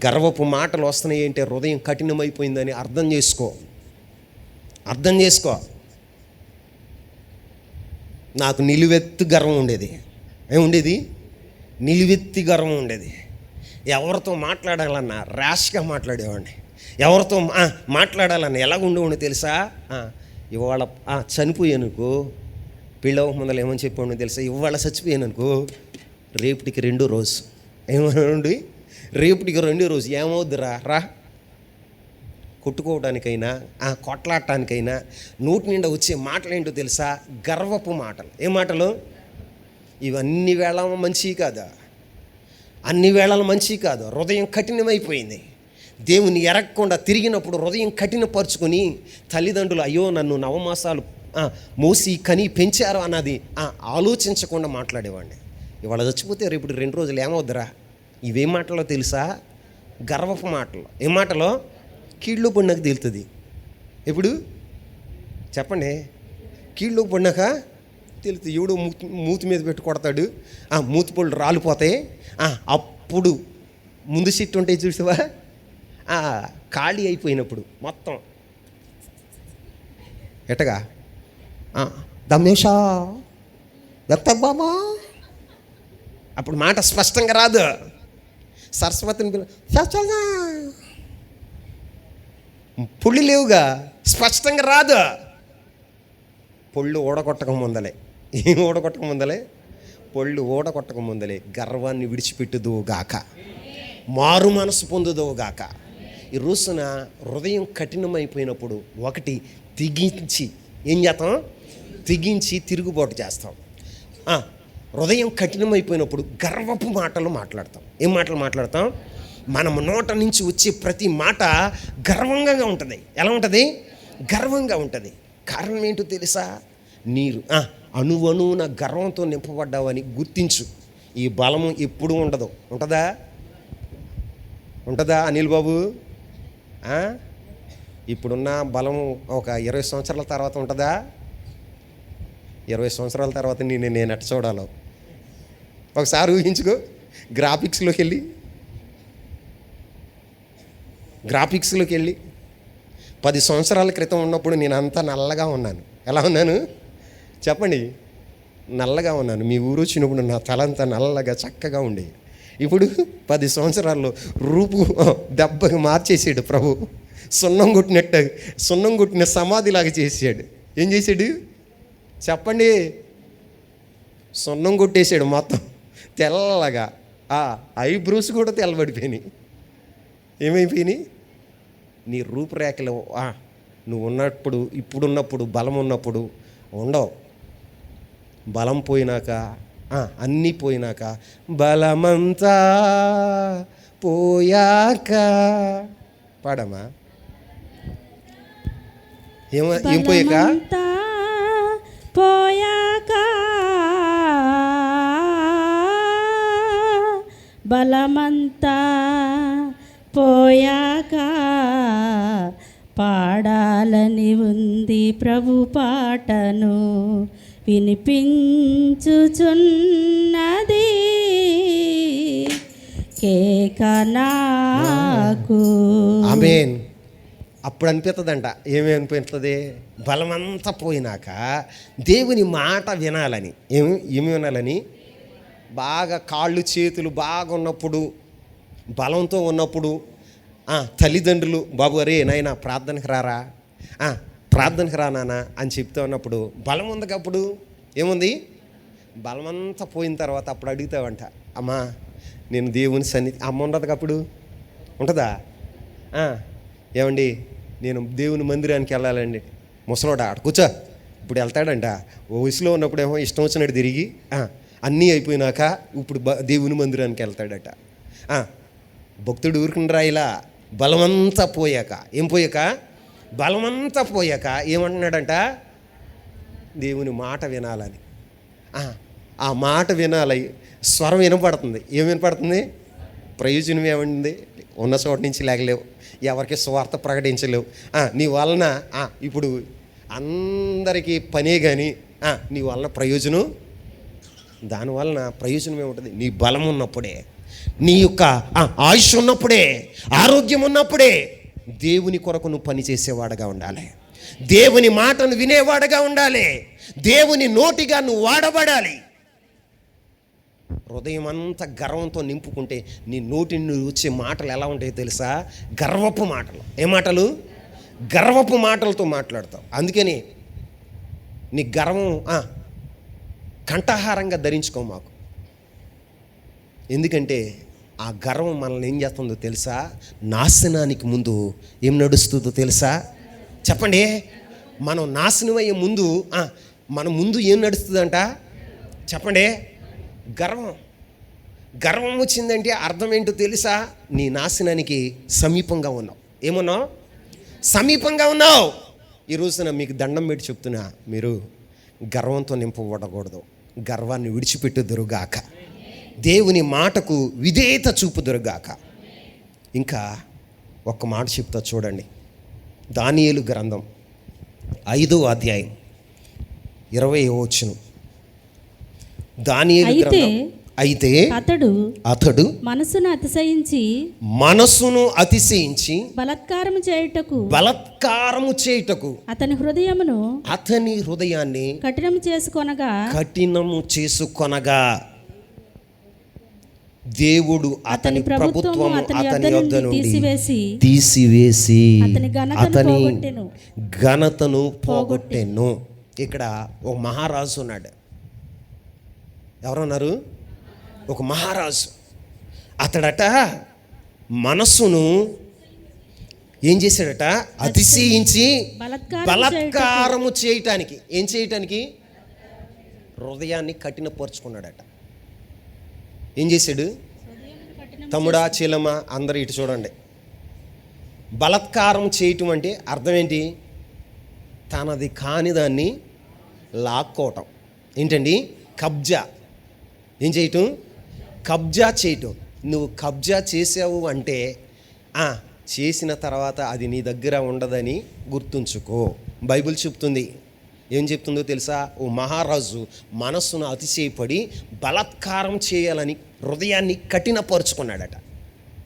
గర్వపు మాటలు వస్తున్నాయి అంటే హృదయం కఠినమైపోయిందని అర్థం చేసుకో. అర్థం చేసుకో. నాకు నిలువెత్తు గర్వం ఉండేది. ఏముండేది? నిలువెత్తి గర్వం ఉండేది. ఎవరితో మాట్లాడాలన్నా ర్యాష్గా మాట్లాడేవాడిని. ఎవరితో మాట్లాడాలన్నా ఎలాగ ఉండేవాడిని తెలుసా? ఇవాళ చనిపోయానుకో, పెళ్ళవ ముందర ఏమని చెప్పాను తెలుసా? ఇవాళ చచ్చిపోయానుకో, రేపటికి 2వ రోజు. ఏమనండి? రేపటికి 2వ రోజు ఏమవుద్దురా రా. కొట్టుకోవడానికైనా కొట్లాడటానికైనా నోటి నిండా వచ్చే మాటలు ఏంటో తెలుసా? గర్వపు మాటలు. ఏ మాటలు? ఇవన్నీ వేళ మంచివి కాదా? అన్ని వేళలు మంచివి కాదు. హృదయం కఠినమైపోయింది. దేవుని ఎరగకుండా తిరిగినప్పుడు హృదయం కఠినపరుచుకొని తల్లిదండ్రులు అయ్యో నన్ను 9 మాసాలు మోసి కని పెంచారు అన్నది ఆలోచించకుండా మాట్లాడేవాడిని. ఇవాళ చచ్చిపోతే రేపు 2 రోజులు ఏమవుద్దురా. ఇవేం మాటలో తెలుసా? గర్వపు మాటలు. ఏ మాటలో? కీళ్ళు పడినాక తేలుతుంది. ఎప్పుడు చెప్పండి? కీళ్ళు పడినాక తెలుస్తుంది. ఎవడు మూతి మీద పెట్టి కొడతాడు, మూతి పళ్ళు రాలిపోతాయి. అప్పుడు ముందు సిట్టు ఉంటాయి చూసావా, ఖాళీ అయిపోయినప్పుడు మొత్తం ఎట్టగా దమ్మేషా దత్తబాబా, అప్పుడు మాట స్పష్టంగా రాదు. సరస్వతిని పుళ్ళు లేవుగా, స్పష్టంగా రాదు. పొళ్ళు ఓడగొట్టక ముందలే. ఏం ఓడగొట్టక ముందలే? పొళ్ళు ఓడగొట్టక ముందలే గర్వాన్ని విడిచిపెట్టుదువుగాక, మారు మనసు పొందుదువుగాక. ఈ రోజున హృదయం కఠినమైపోయినప్పుడు ఒకటి తెగించి ఏం చేస్తాం? తెగించి తిరుగుబాటు చేస్తాం. హృదయం కఠినమైపోయినప్పుడు గర్వపు మాటలు మాట్లాడతాం. ఏం మాటలు మాట్లాడతాం? మనం నోట నుంచి వచ్చే ప్రతి మాట గర్వంగా ఉంటుంది. ఎలా ఉంటుంది? గర్వంగా ఉంటుంది. కారణం ఏంటో తెలుసా? నీరు అణువణువున గర్వంతో నింపబడ్డావని గుర్తించు. ఈ బలము ఎప్పుడూ ఉండదు. ఉంటుందా? ఉంటుందా అనిల్ బాబు? ఇప్పుడున్న బలము ఒక 20 సంవత్సరాల తర్వాత ఉంటుందా? 20 సంవత్సరాల తర్వాత నేను ఎట్ట చూడాలో ఒకసారి ఊహించుకో. గ్రాఫిక్స్లోకి వెళ్ళి 10 సంవత్సరాల క్రితం ఉన్నప్పుడు నేను అంతా నల్లగా ఉన్నాను. ఎలా ఉన్నాను చెప్పండి? నల్లగా ఉన్నాను. మీ ఊరు వచ్చినప్పుడు నా తలంతా నల్లగా చక్కగా ఉండేది. ఇప్పుడు 10 సంవత్సరాల్లో రూపు దెబ్బగా మార్చేసాడు ప్రభు. సున్నం కొట్టిన సమాధిలాగా చేసాడు. ఏం చేశాడు చెప్పండి? సున్నం కొట్టేసాడు మొత్తం తెల్లగా. ఐబ్రోస్ కూడా తెల్లబడిపోయినాయి. ఏమైపోయినాయి? నీ రూపురేఖలు నువ్వు ఉన్నప్పుడు, ఇప్పుడున్నప్పుడు, బలం ఉన్నప్పుడు ఉండవు. బలం పోయినాక, అన్నీ పోయినాక, బలమంతా పోయాక పాడమ్మా. ఏం పోయాక? బలమంతా పోయాక పాడాలని ఉంది ప్రభు పాటను వినిపించుచున్నది కేక నాకు. ఆమేన్. అప్పుడు అనిపిస్తుందంట. ఏమి అనిపిస్తుంది? బలమంతా పోయినాక దేవుని మాట వినాలని. ఏమి వినాలని? బాగా కాళ్ళు చేతులు బాగా ఉన్నప్పుడు, బలంతో ఉన్నప్పుడు తల్లిదండ్రులు బాబు అరే నాయన ప్రార్థనకు రారా, ప్రార్థనకు రా నాన్న అని చెప్తూ ఉన్నప్పుడు బలం ఉంది. అప్పుడు ఏముంది? బలమంతా పోయిన తర్వాత అప్పుడు అడుగుతావంట, అమ్మా నేను దేవుని సన్నిధి అమ్మ ఉండదు అప్పుడు ఉంటుందా? ఏమండి నేను దేవుని మందిరానికి వెళ్ళాలండి. ముసలోడా ఆడ కూర్చో. ఇప్పుడు వెళ్తాడంట. ఓ వయసులో ఉన్నప్పుడేమో ఇష్టం వచ్చినట్టు తిరిగి అన్నీ అయిపోయినాక ఇప్పుడు దేవుని మందిరానికి వెళ్తాడట. భక్తుడు ఊరుకుండ్రా ఇలా బలమంతా పోయాక ఏం పోయాక బలమంతా పోయాక ఏమంటున్నాడంట? దేవుని మాట వినాలని. ఆ మాట వినాలి. స్వరం వినపడుతుంది. ఏం వినపడుతుంది? ప్రయోజనం ఏమంది? ఉన్న చోట నుంచి లేకలేవు, ఎవరికి స్వార్థ ప్రకటించలేవు. నీ వలన ఇప్పుడు అందరికీ పనే కానీ నీ వలన ప్రయోజనం, దానివలన ప్రయోజనం ఏముంటుంది? నీ బలం ఉన్నప్పుడే, నీ యొక్క ఆయుష్ ఉన్నప్పుడే, ఆరోగ్యం ఉన్నప్పుడే దేవుని కొరకు నువ్వు పనిచేసేవాడుగా ఉండాలి. దేవుని మాటను వినేవాడుగా ఉండాలి. దేవుని నోటిగా నువ్వు వాడబడాలి. హృదయం అంతా గర్వంతో నింపుకుంటే నీ నోటి నుండి వచ్చే మాటలు ఎలా ఉంటాయో తెలుసా? గర్వపు మాటలు. ఏ మాటలు? గర్వపు మాటలతో మాట్లాడతావు. అందుకని నీ గర్వం కంఠాహారంగా ధరించుకో మాకు. ఎందుకంటే ఆ గర్వం మనల్ని ఏం చేస్తుందో తెలుసా? నాశనానికి ముందు ఏం నడుస్తుందో తెలుసా? చెప్పండి. మనం నాశనం అయ్యే ముందు మన ముందు ఏం నడుస్తుందంట? చెప్పండి. గర్వం. గర్వం వచ్చిందంటే అర్థం ఏంటో తెలుసా? నీ నాశనానికి సమీపంగా ఉన్నావు. ఏమన్నావు? సమీపంగా ఉన్నావు. ఈ రోజున మీకు దండం పెట్టి చెప్తున్నా, మీరు గర్వంతో నింపబడకూడదు. గర్వాన్ని విడిచిపెట్టుదురుగాక. దేవుని మాటకు విధేయత చూపుదురుగాక. ఇంకా ఒక్క మాట చెప్తా చూడండి. దానియేలు గ్రంథం 5వ అధ్యాయం 20వ వచనం. దానియేలు గ్రంథం. అయితే అతడు మనసును అతిశయించి బలాత్కారము చేయుటకు అతని హృదయాన్ని కఠినము చేసుకొనగా దేవుడు అతని ప్రభుత్వము అతని యొద్ద నుండి తీసివేసి అతని ఘనతను పోగొట్టెను. ఇక్కడ ఒక మహారాజు ఉన్నాడు. ఎవరున్నారు? ఒక మహారాజు. అతడట మనస్సును ఏం చేశాడట? అతిశయించి బలాత్కారము చేయటానికి. ఏం చేయటానికి? హృదయాన్ని కఠినపరుచుకున్నాడట. ఏం చేశాడు? తమ్ముడా, చెల్లెమ్మ అందరూ ఇటు చూడండి. బలాత్కారం చేయటం అంటే అర్థం ఏంటి? తనది కాని దాన్ని లాక్కోవటం. ఏంటండి? కబ్జా. ఏం చేయటం? కబ్జా చేయటం. నువ్వు కబ్జా చేసావు అంటే చేసిన తర్వాత అది నీ దగ్గర ఉండదని గుర్తుంచుకో. బైబిల్ చెప్తుంది. ఏం చెప్తుందో తెలుసా? ఓ మహారాజు మనస్సును అతిశయపడి బలాత్కారం చేయాలని హృదయాన్ని కఠినపరుచుకున్నాడట.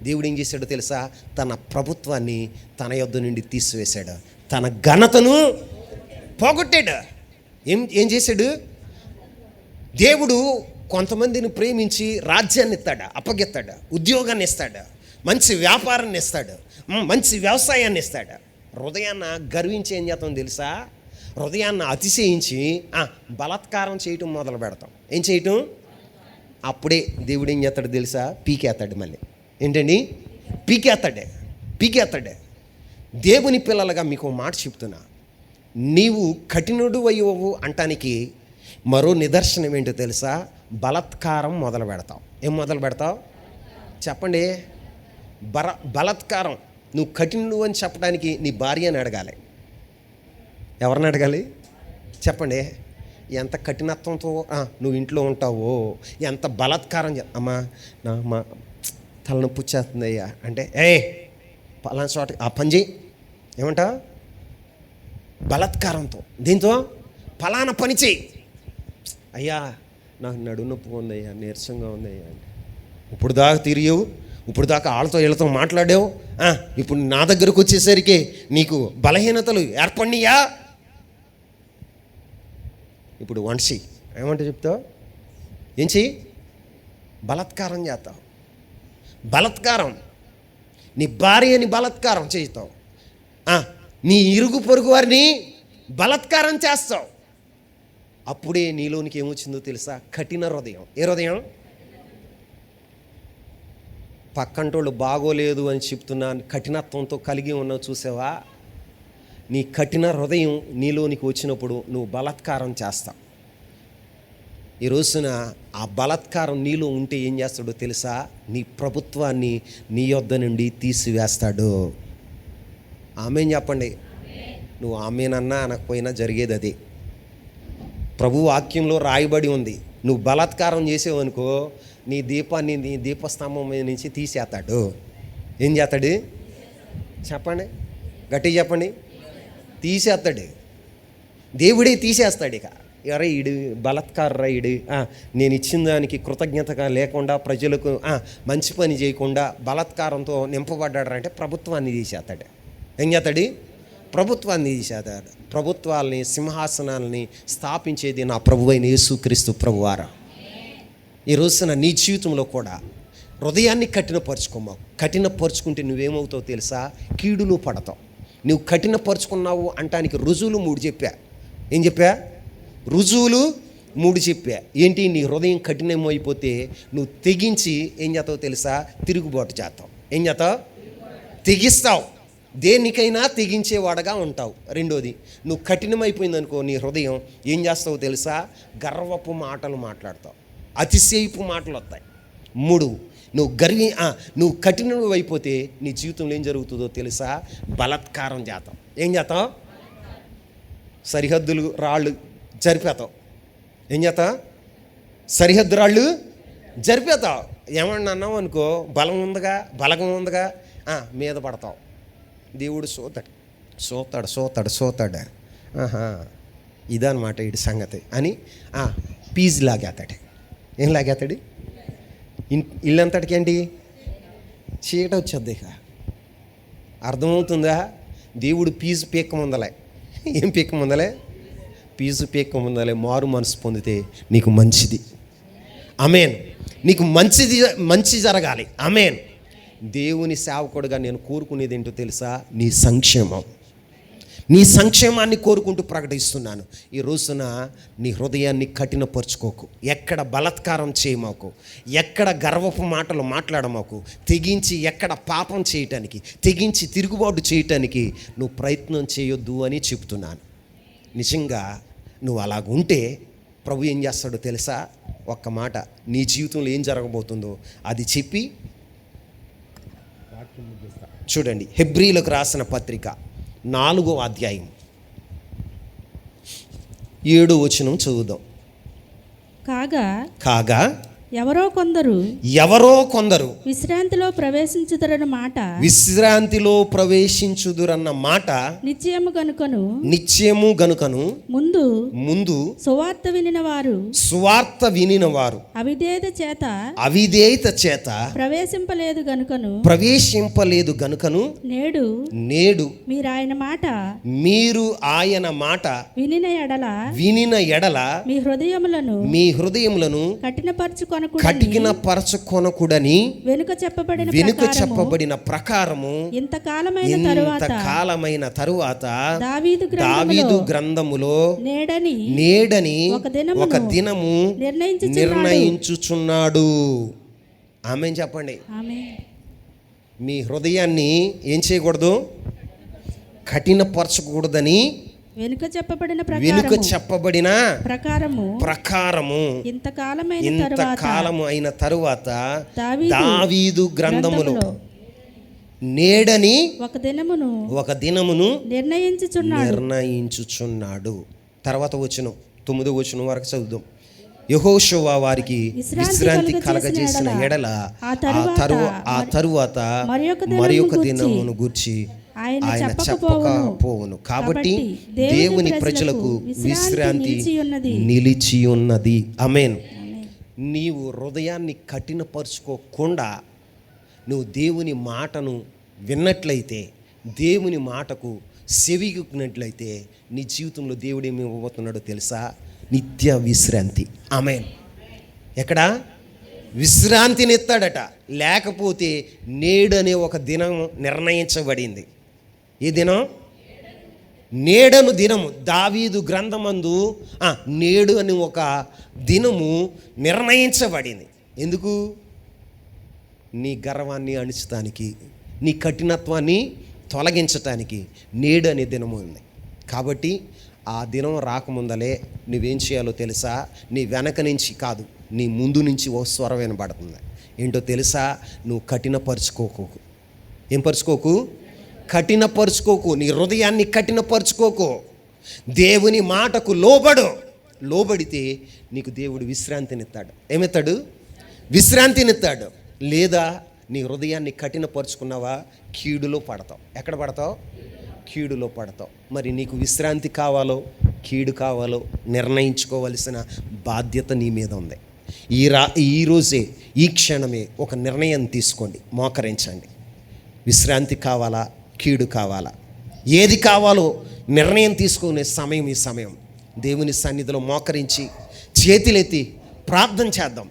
దేవుడు ఏం చేశాడో తెలుసా? తన ప్రభుత్వాన్ని తన యొద్ద నుండి తీసివేశాడు. తన ఘనతను పోగొట్టాడు. ఏం చేశాడు? దేవుడు కొంతమందిని ప్రేమించి రాజ్యాన్ని ఇస్తాడు, అప్పగిస్తాడు, ఉద్యోగాన్ని ఇస్తాడు, మంచి వ్యాపారాన్ని ఇస్తాడు, మంచి వ్యవసాయాన్ని ఇస్తాడు. హృదయాన్ని గర్వించి ఏం చేస్తాం తెలుసా? హృదయాన్ని అతిశయించి బలాత్కారం చేయటం మొదలు పెడతాం. ఏం చేయటం? అప్పుడే దేవుడు ఏం చేస్తాడు తెలుసా? పీకేస్తాడు. మళ్ళీ ఏంటండి? పీకేస్తాడే. దేవుని పిల్లలుగా మీకు మాట చెప్తున్నా, నీవు కఠినుడు అయ్యవు అంటానికి మరో నిదర్శనం ఏంటో తెలుసా? బలాత్కారం మొదలు పెడతావు. ఏం మొదలు పెడతావు? చెప్పండి. బలాత్కారం. నువ్వు కఠినుడు అని చెప్పడానికి నీ భార్యని అడగాలి. ఎవరిని అడగాలి? చెప్పండి. ఎంత కఠినత్వంతో నువ్వు ఇంట్లో ఉంటావో, ఎంత బలాత్కారం. అమ్మా మా తలనొప్పి వచ్చేస్తుంది అయ్యా అంటే, పలానా చోట ఆ పని చేయి. ఏమంటా? బలాత్కారంతో. దీంతో ఫలానా పని చేయి. అయ్యా నాకు నడుము నొప్పి ఉందయ్యా, నీరసంగా ఉందయ్యా అంటే, ఇప్పుడు దాకా తిరిగావు, ఇప్పుడు దాకా వాళ్ళతో వీళ్ళతో మాట్లాడావు, ఇప్పుడు నా దగ్గరకు వచ్చేసరికి నీకు బలహీనతలు ఏర్పడినాయా? ఇప్పుడు వంశీ ఏమంటే చెప్తావు? ఏం చెయ్యి? బలాత్కారం చేస్తావు. బలాత్కారం. నీ భార్యని బలాత్కారం చేస్తావు. నీ ఇరుగు పొరుగు వారిని బలాత్కారం చేస్తావు. అప్పుడే నీలోనికి ఏమొచ్చిందో తెలుసా? కఠిన హృదయం. ఏ హృదయం? పక్కంటోళ్ళు బాగోలేదు అని చెప్తున్నా కఠినత్వంతో కలిగి ఉన్నావు చూసావా? నీ కఠిన హృదయం నీలోనికి వచ్చినప్పుడు నువ్వు బలాత్కారం చేస్తావు. ఈ రోజున ఆ బలాత్కారం నీలో ఉంటే ఏం చేస్తాడో తెలుసా? నీ ప్రభుత్వాన్ని నీ యొద్ద నుండి తీసివేస్తాడు. ఆమేన్ చెప్పండి. నువ్వు ఆమేనన్నా అనకపోయినా జరిగేది అదే. ప్రభు వాక్యంలో రాయబడి ఉంది. నువ్వు బలాత్కారం చేసేవనుకో నీ దీపాన్ని నీ దీపస్తంభం మీద నుంచి తీసేస్తాడు. ఏం చేస్తాడు చెప్పండి, గట్టిగా చెప్పండి. తీసేస్తాడు. దేవుడే తీసేస్తాడు. ఇక అరే ఈడు బలాత్కార ఈడు నేను ఇచ్చిన దానికి కృతజ్ఞతగా లేకుండా ప్రజలకు మంచి పని చేయకుండా బలాత్కారంతో నింపబడ్డాడు అంటే ప్రభుత్వాన్ని తీసేస్తాడు. ఏం చేస్తాడు? ప్రభుత్వాన్ని తీసేస్తాడు. ప్రభుత్వాల్ని సింహాసనాలని స్థాపించేది నా ప్రభువైన యేసుక్రీస్తు ప్రభువారా. ఈ రోజున నీ జీవితంలో కూడా హృదయాన్ని కఠినపరుచుకోమావు. కఠినపరుచుకుంటే నువ్వేమవుతావు తెలుసా? కీడులో పడతావు. నువ్వు కఠినపరుచుకున్నావు అంటానికి రుజువులు 3 చెప్పా. ఏం చెప్పా? రుజువులు 3 చెప్పా. ఏంటి? నీ హృదయం కఠినమైపోతే నువ్వు తెగించి ఏం చేస్తావు తెలుసా? తిరుగుబాటు చేస్తావు. ఏం చేస్తావు? తెగిస్తావు. దేనికైనా తెగించేవాడగా ఉంటావు. రెండోది, నువ్వు కఠినమైపోయిందనుకో నీ హృదయం ఏం చేస్తావు తెలుసా? గర్వపు మాటలు మాట్లాడతావు. అతిశయపు మాటలు వస్తాయి. 3, నువ్వు కఠినం అయిపోతే నీ జీవితంలో ఏం జరుగుతుందో తెలుసా? బలాత్కారం చేస్తావు. ఏం చేస్తావు? సరిహద్దులు రాళ్ళు జరిపేతావు. ఏం చేస్తావు? సరిహద్దు రాళ్ళు జరిపేతావు. ఏమన్నా అన్నావు అనుకో బలగం ఉందిగా మీద పడతావు. దేవుడు సోతాడు. ఇదన్నమాట వీడి సంగతి అని పీజ్ లాగేస్తాడు. ఏం లాగేస్తాడు? ఇల్లంతటికి ఏంటి? చీట వచ్చేద్ది. ఇక అర్థమవుతుందా? దేవుడు పీజు పీక్క ముందలే. ఏం పీక్క ముందలే? పీజు పీక్క ముందలే. మారు మనసు పొందితే నీకు మంచిది. ఆమేన్. నీకు మంచి జరగాలి. ఆమేన్. దేవుని సేవకుడుగా నేను కోరుకునేది ఏంటో తెలుసా? నీ సంక్షేమం. నీ సంక్షేమాన్ని కోరుకుంటూ ప్రకటిస్తున్నాను. ఈ రోజున నీ హృదయాన్ని కఠినపరుచుకోకు. ఎక్కడ బలాత్కారం చేయమాకు, ఎక్కడ గర్వపు మాటలు మాట్లాడమాకు. తెగించి ఎక్కడ పాపం చేయటానికి, తెగించి తిరుగుబాటు చేయటానికి నువ్వు ప్రయత్నం చేయొద్దు అని చెప్తున్నాను. నిజంగా నువ్వు అలాగుంటే ప్రభు ఏం చేస్తాడో తెలుసా? ఒక్క మాట, నీ జీవితంలో ఏం జరగబోతుందో అది చెప్పి చూడండి. హెబ్రీలకు రాసిన పత్రిక 4వ అధ్యాయం 7వ వచనం చదువుదాం. కాగా ఎవరో కొందరు విశ్రాంతిలో ప్రవేశించుదురన్న మాట నిత్యము గనుకను ముందు సువార్త వినిన వారు అవిధేయత చేత ప్రవేశింపలేదు గనుకను నేడు మీరు ఆయన మాట వినిన ఎడల మీ హృదయములను కఠినపరచుకొనకుడని వెనుక చెప్పబడిన ప్రకారము ఇంతకాలమైన తరువాత దావీదు గ్రంథములో నేడని ఒక దినము నిర్ణయించుచున్నాడు. ఆమేన్ చెప్పండి. మీ హృదయాన్ని ఏం చేయకూడదు? కఠినపరచకూడదని వెనుక చెప్పబడిన ప్రకారము ఇంతకాలము అయిన తరువాత దావీదు గ్రంథములో నేడని ఒక దినమును నిర్ణయించుచున్నాడు. తర్వాత వచనం 9వ వచనం వరకు చదువుదాం. యెహోషువ వారికి విశ్రాంతి కలగజేసిన ఎడల ఆ తరువాత మరియొక దినమును గూర్చి ఆయన చెప్పకపోవును. కాబట్టి దేవుని ప్రజలకు విశ్రాంతి నిలిచి ఉన్నది. ఆమేన్. నీవు హృదయాన్ని కఠినపరుచుకోకుండా నువ్వు దేవుని మాటను విన్నట్లయితే, దేవుని మాటకు సెవిగునట్లయితే నీ జీవితంలో దేవుడు ఏమి ఇవ్వబోతున్నాడో తెలుసా? నిత్య విశ్రాంతి. ఆమేన్. ఎక్కడ? విశ్రాంతిని ఇస్తాడట. లేకపోతే నేడు అనే ఒక దినం నిర్ణయించబడింది. ఈ దినం నేడను దినము. దావీదు గ్రంథమందు నేడు అని ఒక దినము నిర్ణయించబడింది. ఎందుకు? నీ గర్వాన్ని అణిచటానికి, నీ కఠినత్వాన్ని తొలగించటానికి నేడు అనే దినము ఉంది. కాబట్టి ఆ దినం రాకముందలే నువ్వేం చేయాలో తెలుసా? నీ వెనక నుంచి కాదు, నీ ముందు నుంచి ఓ స్వరం వినబడుతుంది. ఏంటో తెలుసా? నువ్వు కఠినపరుచుకోకు. ఏం పరుచుకోకు? కఠినపరుచుకోకు. నీ హృదయాన్ని కఠినపరుచుకోకు. దేవుని మాటకు లోబడితే నీకు దేవుడు విశ్రాంతినిస్తాడు. ఏమిస్తాడు? విశ్రాంతినిస్తాడు. లేదా నీ హృదయాన్ని కఠినపరుచుకున్నావా, కీడులో పడతావు. ఎక్కడ పడతావు? కీడులో పడతావు. మరి నీకు విశ్రాంతి కావాలో కీడు కావాలో నిర్ణయించుకోవలసిన బాధ్యత నీ మీద ఉంది. ఈరోజే, ఈ క్షణమే ఒక నిర్ణయం తీసుకోండి, మోకరించండి. విశ్రాంతి కావాలా, కీడు కావాలా? ఏది కావాలో నిర్ణయం తీసుకునే సమయం ఈ సమయం. దేవుని సన్నిధిలో మోకరించి చేతులెత్తి ప్రార్థన చేద్దాం.